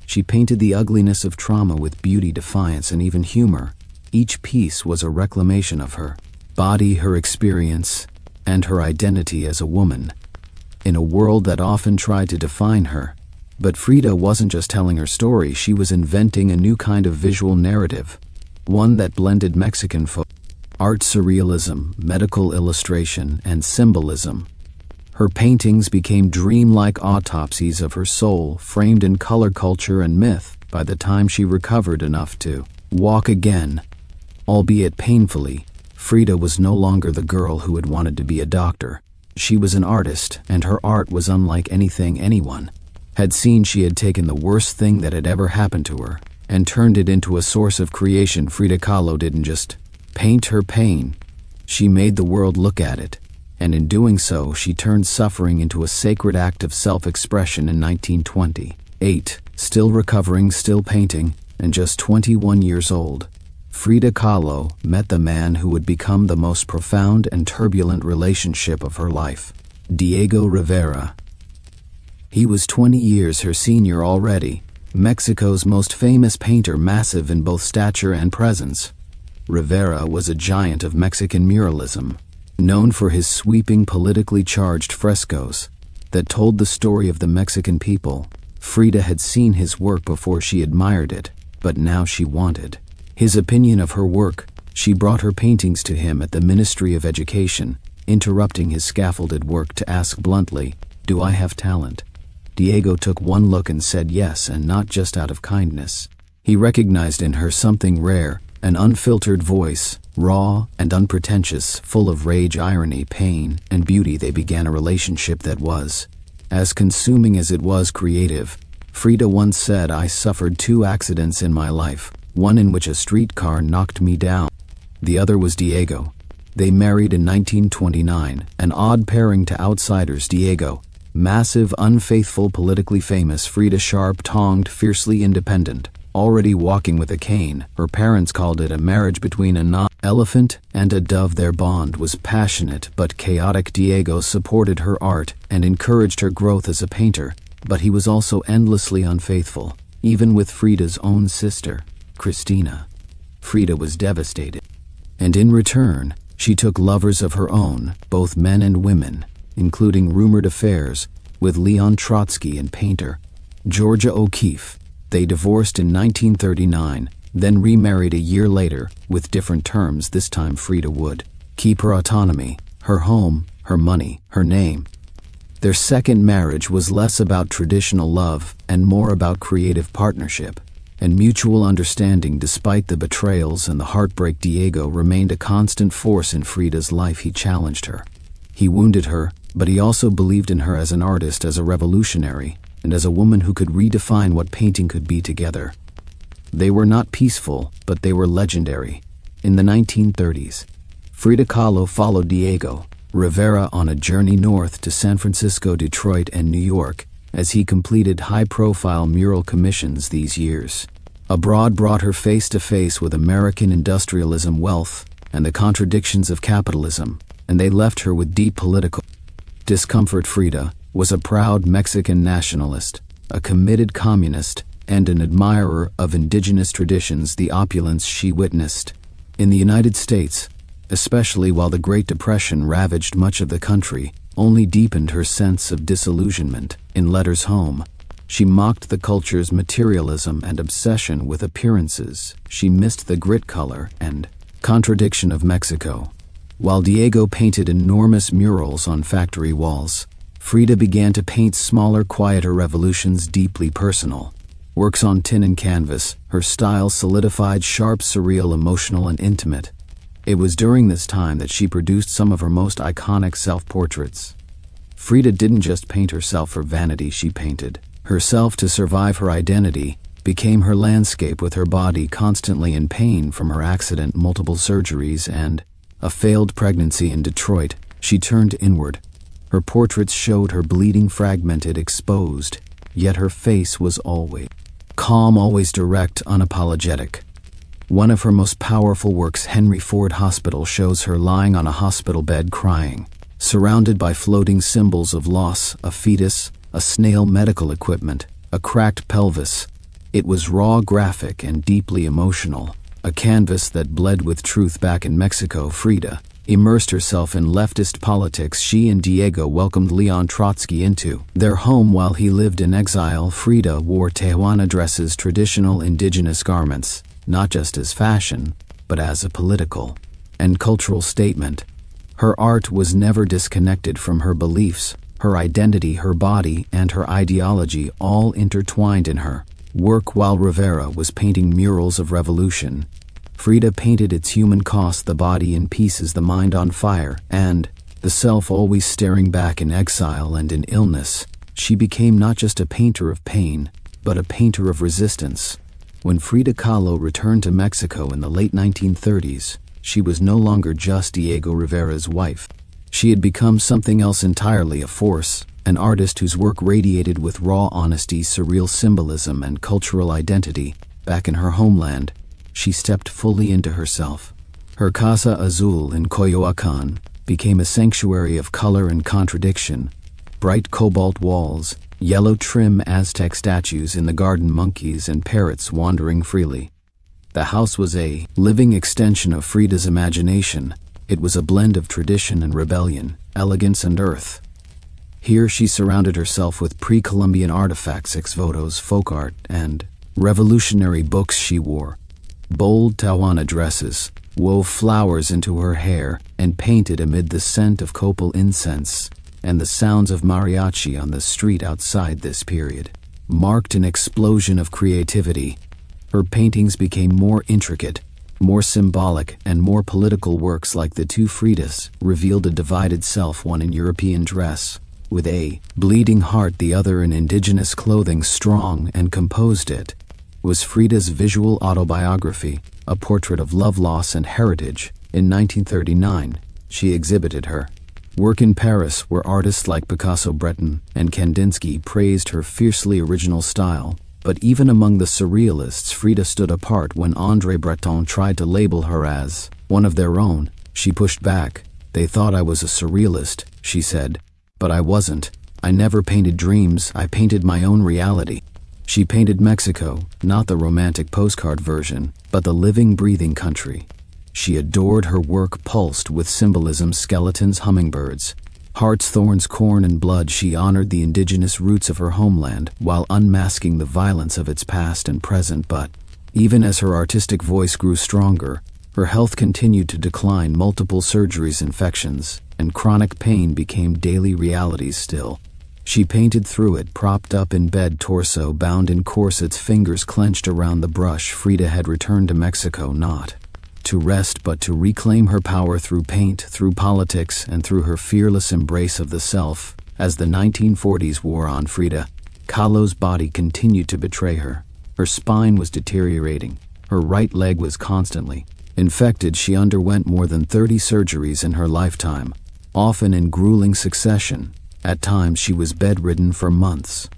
She painted the ugliness of trauma with beauty, defiance, and even humor. Each piece was a reclamation of her body, her experience, and her identity as a woman, in a world that often tried to define her. But Frida wasn't just telling her story, she was inventing a new kind of visual narrative, one that blended Mexican folk art, surrealism, medical illustration, and symbolism. Her paintings became dreamlike autopsies of her soul, framed in color, culture, and myth. By the time she recovered enough to walk again, albeit painfully, Frida was no longer the girl who had wanted to be a doctor. She was an artist, and her art was unlike anything anyone had seen. She had taken the worst thing that had ever happened to her and turned it into a source of creation. Frida Kahlo didn't just paint her pain, she made the world look at it. And in doing so, she turned suffering into a sacred act of self-expression. In 1928, still recovering, still painting, and just 21 years old, Frida Kahlo met the man who would become the most profound and turbulent relationship of her life, Diego Rivera. He was 20 years her senior already, Mexico's most famous painter, massive in both stature and presence. Rivera was a giant of Mexican muralism, known for his sweeping, politically charged frescoes that told the story of the Mexican people. Frida had seen his work before. She admired it, but now she wanted his opinion of her work. She brought her paintings to him at the Ministry of Education, interrupting his scaffolded work to ask bluntly, "Do I have talent?" Diego took one look and said yes, and not just out of kindness. He recognized in her something rare, An unfiltered voice, raw and unpretentious, full of rage, irony, pain, and beauty. They began a relationship that was as consuming as it was creative. Frida once said, "I suffered 2 accidents in my life, one in which a streetcar knocked me down. The other was Diego." They married in 1929, an odd pairing to outsiders. Diego, massive, unfaithful, politically famous; Frida, sharp-tongued, fiercely independent, already walking with a cane. Her parents called it a marriage between an elephant and a dove. Their bond was passionate but chaotic. Diego supported her art and encouraged her growth as a painter, but he was also endlessly unfaithful, even with Frida's own sister, Cristina. Frida was devastated, and in return, she took lovers of her own, both men and women, including rumored affairs with Leon Trotsky and painter Georgia O'Keeffe. They divorced in 1939, then remarried a year later, with different terms. This time Frida would keep her autonomy, her home, her money, her name. Their second marriage was less about traditional love and more about creative partnership and mutual understanding. Despite the betrayals and the heartbreak, Diego remained a constant force in Frida's life. He challenged her. He wounded her, but he also believed in her as an artist, as a revolutionary, and as a woman who could redefine what painting could be together. They were not peaceful, but they were legendary. In the 1930s, Frida Kahlo followed Diego Rivera on a journey north to San Francisco, Detroit, and New York, as he completed high-profile mural commissions. These years abroad brought her face to face with American industrialism, wealth, and the contradictions of capitalism, and they left her with deep political discomfort. Frida was a proud Mexican nationalist, a committed communist, and an admirer of indigenous traditions. The opulence she witnessed in the United States, especially while the Great Depression ravaged much of the country, only deepened her sense of disillusionment. In letters home, she mocked the culture's materialism and obsession with appearances. She missed the grit, color, and contradiction of Mexico. While Diego painted enormous murals on factory walls, Frida began to paint smaller, quieter revolutions, deeply personal works on tin and canvas. Her style solidified, sharp, surreal, emotional, and intimate. It was during this time that she produced some of her most iconic self-portraits. Frida didn't just paint herself for vanity. She painted herself to survive. Her identity became her landscape. With her body constantly in pain from her accident, multiple surgeries, and a failed pregnancy in Detroit, she turned inward. Her portraits showed her bleeding, fragmented, exposed, yet her face was always calm, always direct, unapologetic. One of her most powerful works, Henry Ford Hospital, shows her lying on a hospital bed crying, surrounded by floating symbols of loss: a fetus, a snail, medical equipment, a cracked pelvis. It was raw, graphic, and deeply emotional, a canvas that bled with truth. Back in Mexico, Frida immersed herself in leftist politics. She and Diego welcomed Leon Trotsky into their home while he lived in exile. Frida wore Tijuana dresses, traditional indigenous garments, not just as fashion, but as a political and cultural statement. Her art was never disconnected from her beliefs. Her identity, her body, and her ideology all intertwined in her work. While Rivera was painting murals of revolution, Frida painted its human cost: the body in pieces, the mind on fire, and the self always staring back. In exile and in illness, she became not just a painter of pain, but a painter of resistance. When Frida Kahlo returned to Mexico in the late 1930s, she was no longer just Diego Rivera's wife. She had become something else entirely: a force, an artist whose work radiated with raw honesty, surreal symbolism, and cultural identity. Back in her homeland, she stepped fully into herself. Her Casa Azul in Coyoacán became a sanctuary of color and contradiction: bright cobalt walls, yellow trim Aztec statues in the garden, monkeys and parrots wandering freely. The house was a living extension of Frida's imagination. It was a blend of tradition and rebellion, elegance and earth. Here she surrounded herself with pre-Columbian artifacts, ex-votos, folk art, and revolutionary books. She wore bold Tijuana dresses, wove flowers into her hair, and painted amid the scent of copal incense and the sounds of mariachi on the street outside. This period marked an explosion of creativity. Her paintings became more intricate, More symbolic and more political works like the two Fridas revealed a divided self, one in European dress, with a bleeding heart, the other in indigenous clothing, strong and composed. It was Frida's visual autobiography, a portrait of love, loss, and heritage. In 1939, she exhibited her work in Paris, where artists like Picasso, Breton, and Kandinsky praised her fiercely original style. But even among the surrealists, Frida stood apart. When André Breton tried to label her as one of their own, she pushed back. "They thought I was a surrealist," she said. "But I wasn't. I never painted dreams, I painted my own reality." She painted Mexico, not the romantic postcard version, but the living, breathing country. She adored her work, pulsed with symbolism: skeletons, hummingbirds, hearts, thorns, corn, and blood. She honored the indigenous roots of her homeland while unmasking the violence of its past and present. But even as her artistic voice grew stronger, her health continued to decline. Multiple surgeries, infections, and chronic pain became daily realities. Still, she painted through it, propped up in bed, torso bound in corsets, fingers clenched around the brush. Frida had returned to Mexico not to rest, but to reclaim her power through paint, through politics, and through her fearless embrace of the self. As the 1940s wore on, Frida Kahlo's body continued to betray her. Her spine was deteriorating. Her right leg was constantly infected. She underwent more than 30 surgeries in her lifetime, often in grueling succession. At times she was bedridden for months,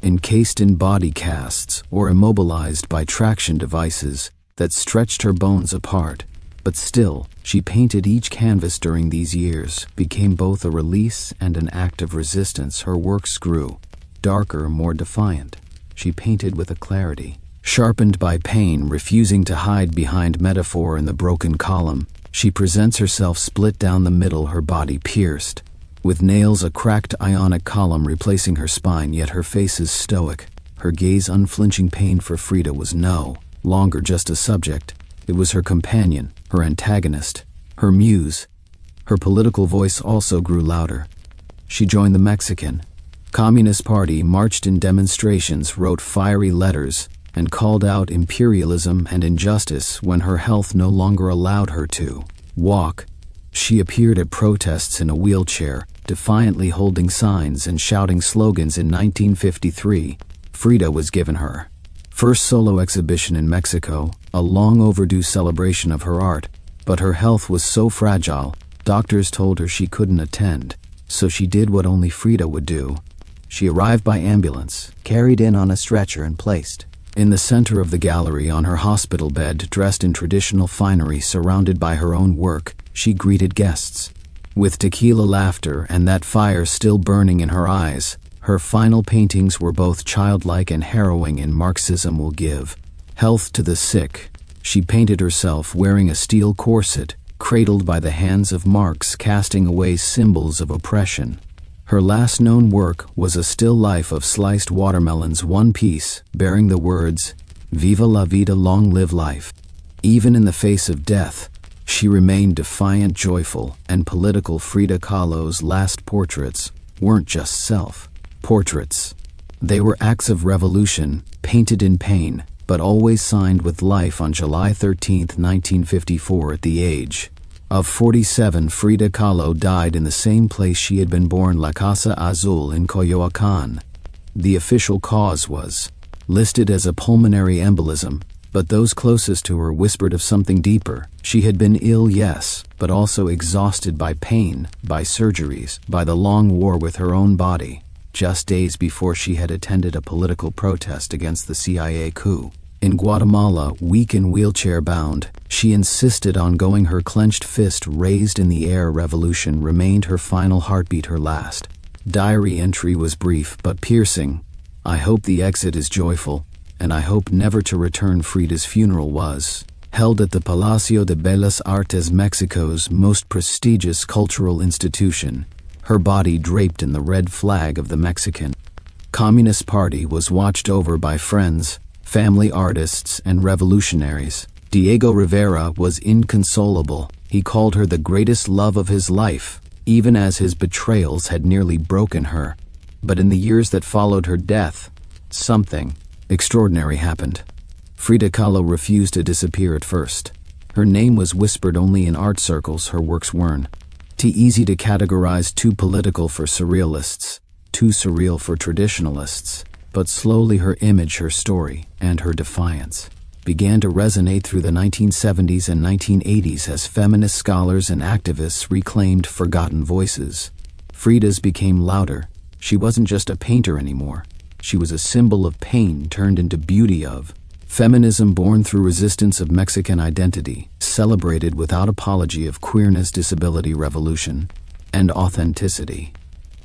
encased in body casts or immobilized by traction devices that stretched her bones apart. But still, she painted. Each canvas during these years became both a release and an act of resistance. Her works grew darker, more defiant. She painted with a clarity sharpened by pain, refusing to hide behind metaphor. In the broken column, she presents herself split down the middle, her body pierced with nails, a cracked ionic column replacing her spine, yet her face is stoic, her gaze unflinching. Pain for Frida was no longer just a subject. It was her companion, her antagonist, her muse. Her political voice also grew louder. She joined the Mexican Communist Party, marched in demonstrations, wrote fiery letters, and called out imperialism and injustice. When her health no longer allowed her to walk, she appeared at protests in a wheelchair, defiantly holding signs and shouting slogans. In 1953, Frida was given her first solo exhibition in Mexico, a long overdue celebration of her art. But her health was so fragile, doctors told her she couldn't attend. So she did what only Frida would do. She arrived by ambulance, carried in on a stretcher, and placed in the center of the gallery on her hospital bed. Dressed in traditional finery, surrounded by her own work, she greeted guests with tequila laughter and that fire still burning in her eyes. Her final paintings were both childlike and harrowing. In Marxism will give health to the sick, she painted herself wearing a steel corset, cradled by the hands of Marx, casting away symbols of oppression. Her last known work was a still life of sliced watermelons, one piece bearing the words, "Viva la vida," long live life. Even in the face of death, she remained defiant, joyful, and political. Frida Kahlo's last portraits weren't just self-portraits. They were acts of revolution, painted in pain, but always signed with life. On July 13, 1954, at the age of 47, Frida Kahlo died in the same place she had been born, La Casa Azul in Coyoacán. The official cause was listed as a pulmonary embolism, but those closest to her whispered of something deeper. She had been ill, yes, but also exhausted by pain, by surgeries, by the long war with her own body. Just days before, she had attended a political protest against the CIA coup in Guatemala. Weak and wheelchair-bound, she insisted on going, her clenched fist raised in the air. Revolution remained her final heartbeat. Her last diary entry was brief but piercing. "I hope the exit is joyful, and I hope never to return." Frida's funeral was held at the Palacio de Bellas Artes, Mexico's most prestigious cultural institution. Her body, draped in the red flag of the Mexican Communist Party, was watched over by friends, family, artists, and revolutionaries. Diego Rivera was inconsolable. He called her the greatest love of his life, even as his betrayals had nearly broken her. But in the years that followed her death, something extraordinary happened. Frida Kahlo refused to disappear at first. Her name was whispered only in art circles, her works weren't. Too easy to categorize, too political for surrealists, too surreal for traditionalists. But slowly her image, her story, and her defiance began to resonate through the 1970s and 1980s as feminist scholars and activists reclaimed forgotten voices. Frida's became louder. She wasn't just a painter anymore. She was a symbol of pain turned into beauty, of feminism born through resistance, of Mexican identity, celebrated without apology, of queerness, disability, revolution, and authenticity.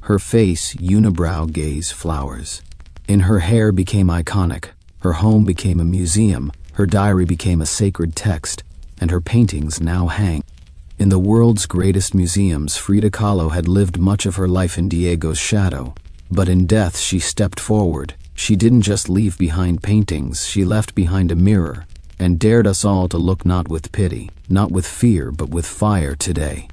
Her face, unibrow gaze, flowers in her hair became iconic. Her home became a museum. Her diary became a sacred text, and her paintings now hang in the world's greatest museums. Frida Kahlo had lived much of her life in Diego's shadow, but in death she stepped forward. She didn't just leave behind paintings, she left behind a mirror, and dared us all to look not with pity, not with fear, but with fire today.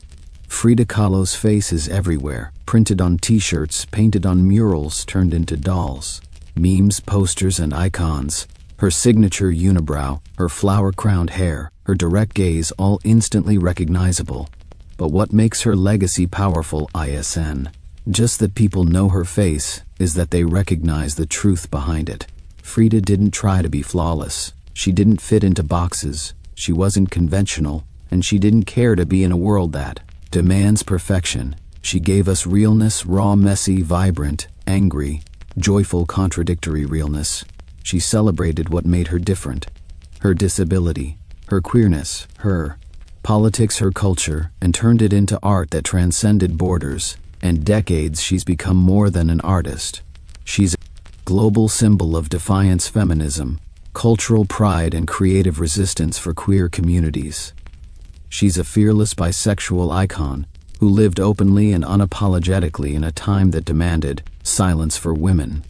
Frida Kahlo's face is everywhere, printed on t-shirts, painted on murals, turned into dolls, memes, posters, and icons. Her signature unibrow, her flower-crowned hair, her direct gaze, all instantly recognizable. But what makes her legacy powerful isn't just that people know her face, is that they recognize the truth behind it. Frida didn't try to be flawless. She didn't fit into boxes. She wasn't conventional, and she didn't care to be in a world that demands perfection. She gave us realness, raw, messy, vibrant, angry, joyful, contradictory realness. She celebrated what made her different: her disability, her queerness, her politics, her culture, and turned it into art that transcended borders. And decades, she's become more than an artist. She's a global symbol of defiance, feminism, cultural pride, and creative resistance for queer communities. She's a fearless bisexual icon who lived openly and unapologetically in a time that demanded silence for women.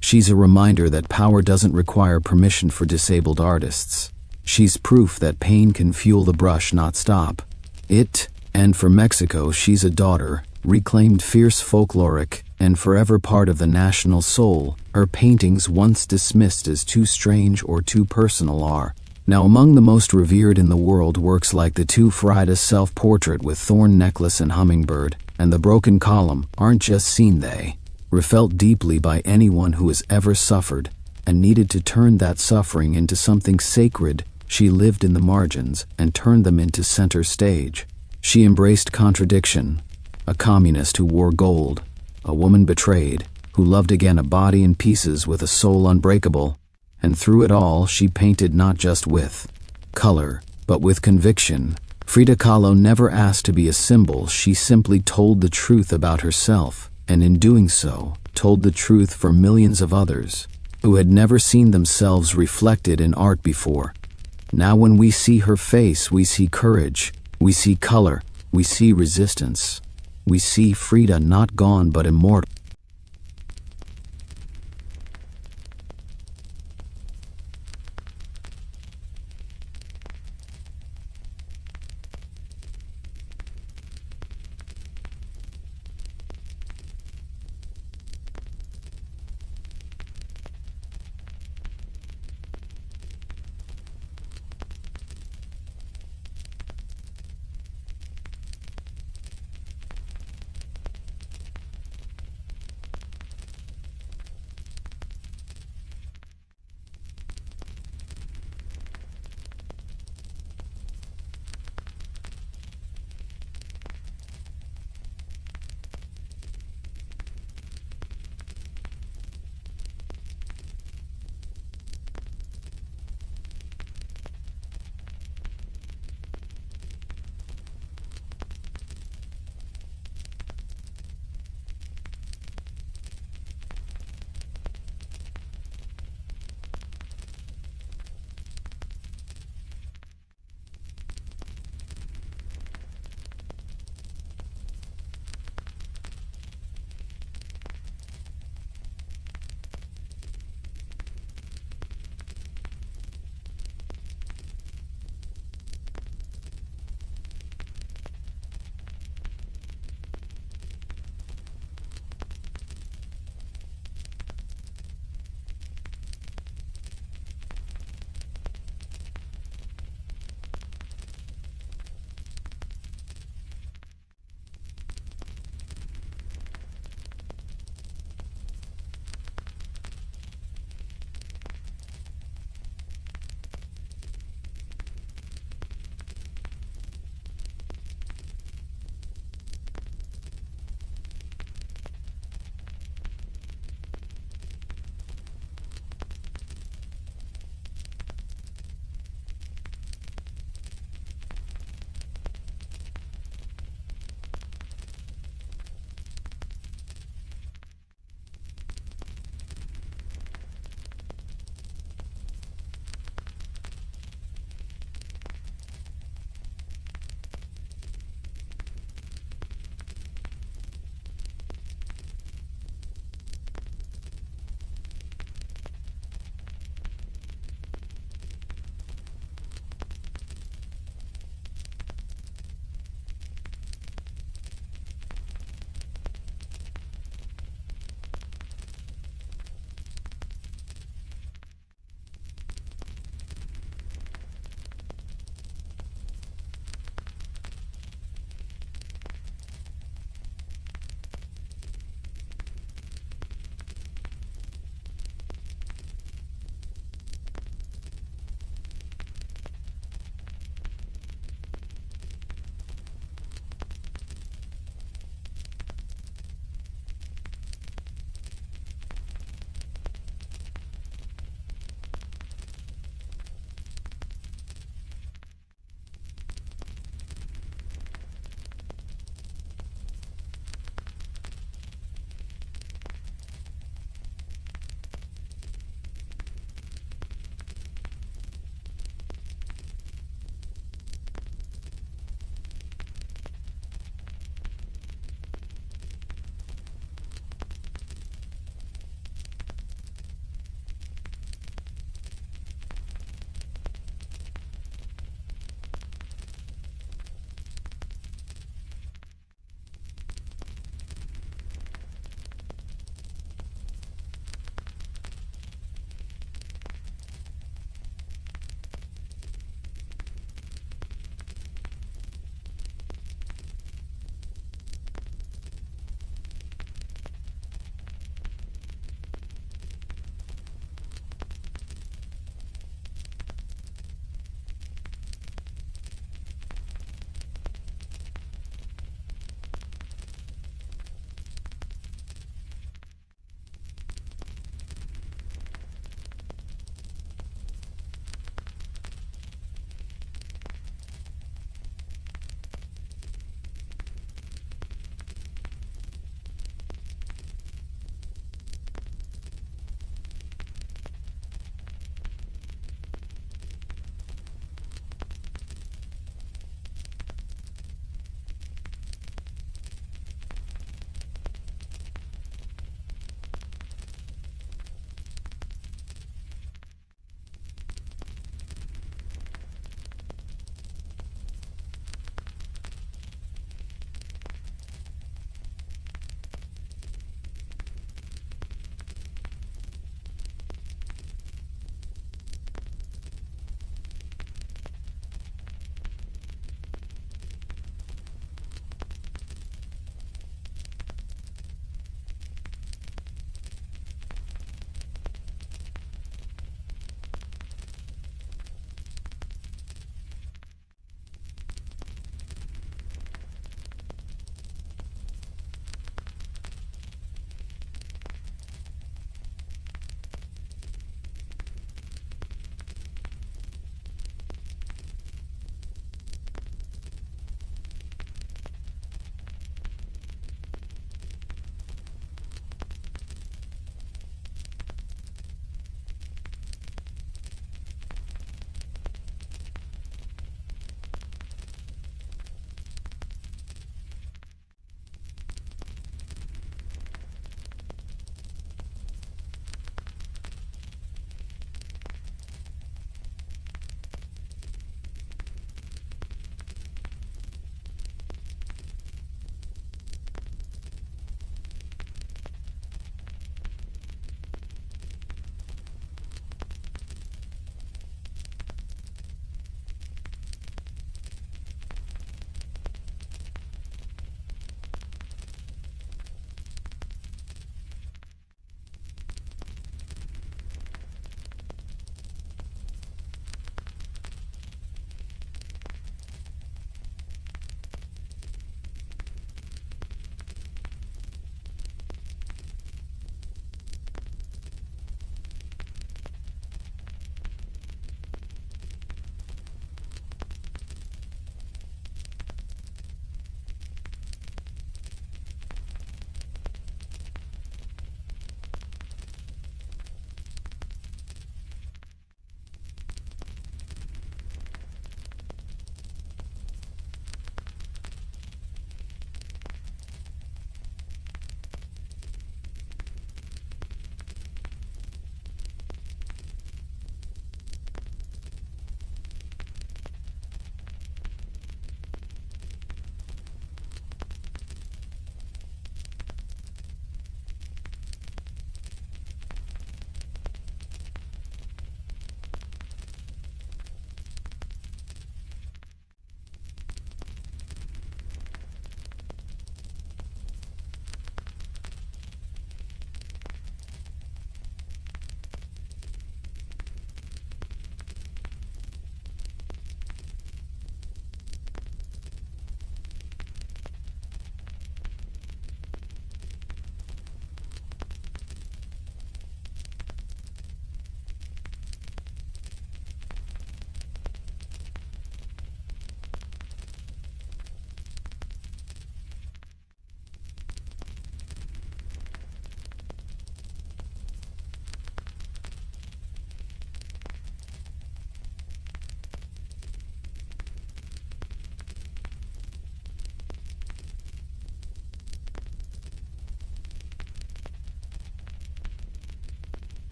She's a reminder that power doesn't require permission for disabled artists. She's proof that pain can fuel the brush, not stop it. And for Mexico, she's a daughter, reclaimed, fierce, folkloric, and forever part of the national soul. Her paintings, once dismissed as too strange or too personal, are now among the most revered in the world. Works like the two Frida's self-portrait with thorn necklace and hummingbird, and the broken column, aren't just seen, they were felt deeply by anyone who has ever suffered and needed to turn that suffering into something sacred. She lived in the margins and turned them into center stage. She embraced contradiction, a communist who wore gold, a woman betrayed, who loved again, a body in pieces with a soul unbreakable. And through it all, she painted not just with color, but with conviction. Frida Kahlo never asked to be a symbol. She simply told the truth about herself, and in doing so, told the truth for millions of others who had never seen themselves reflected in art before. Now when we see her face, we see courage, we see color, we see resistance. We see Frida not gone but immortal.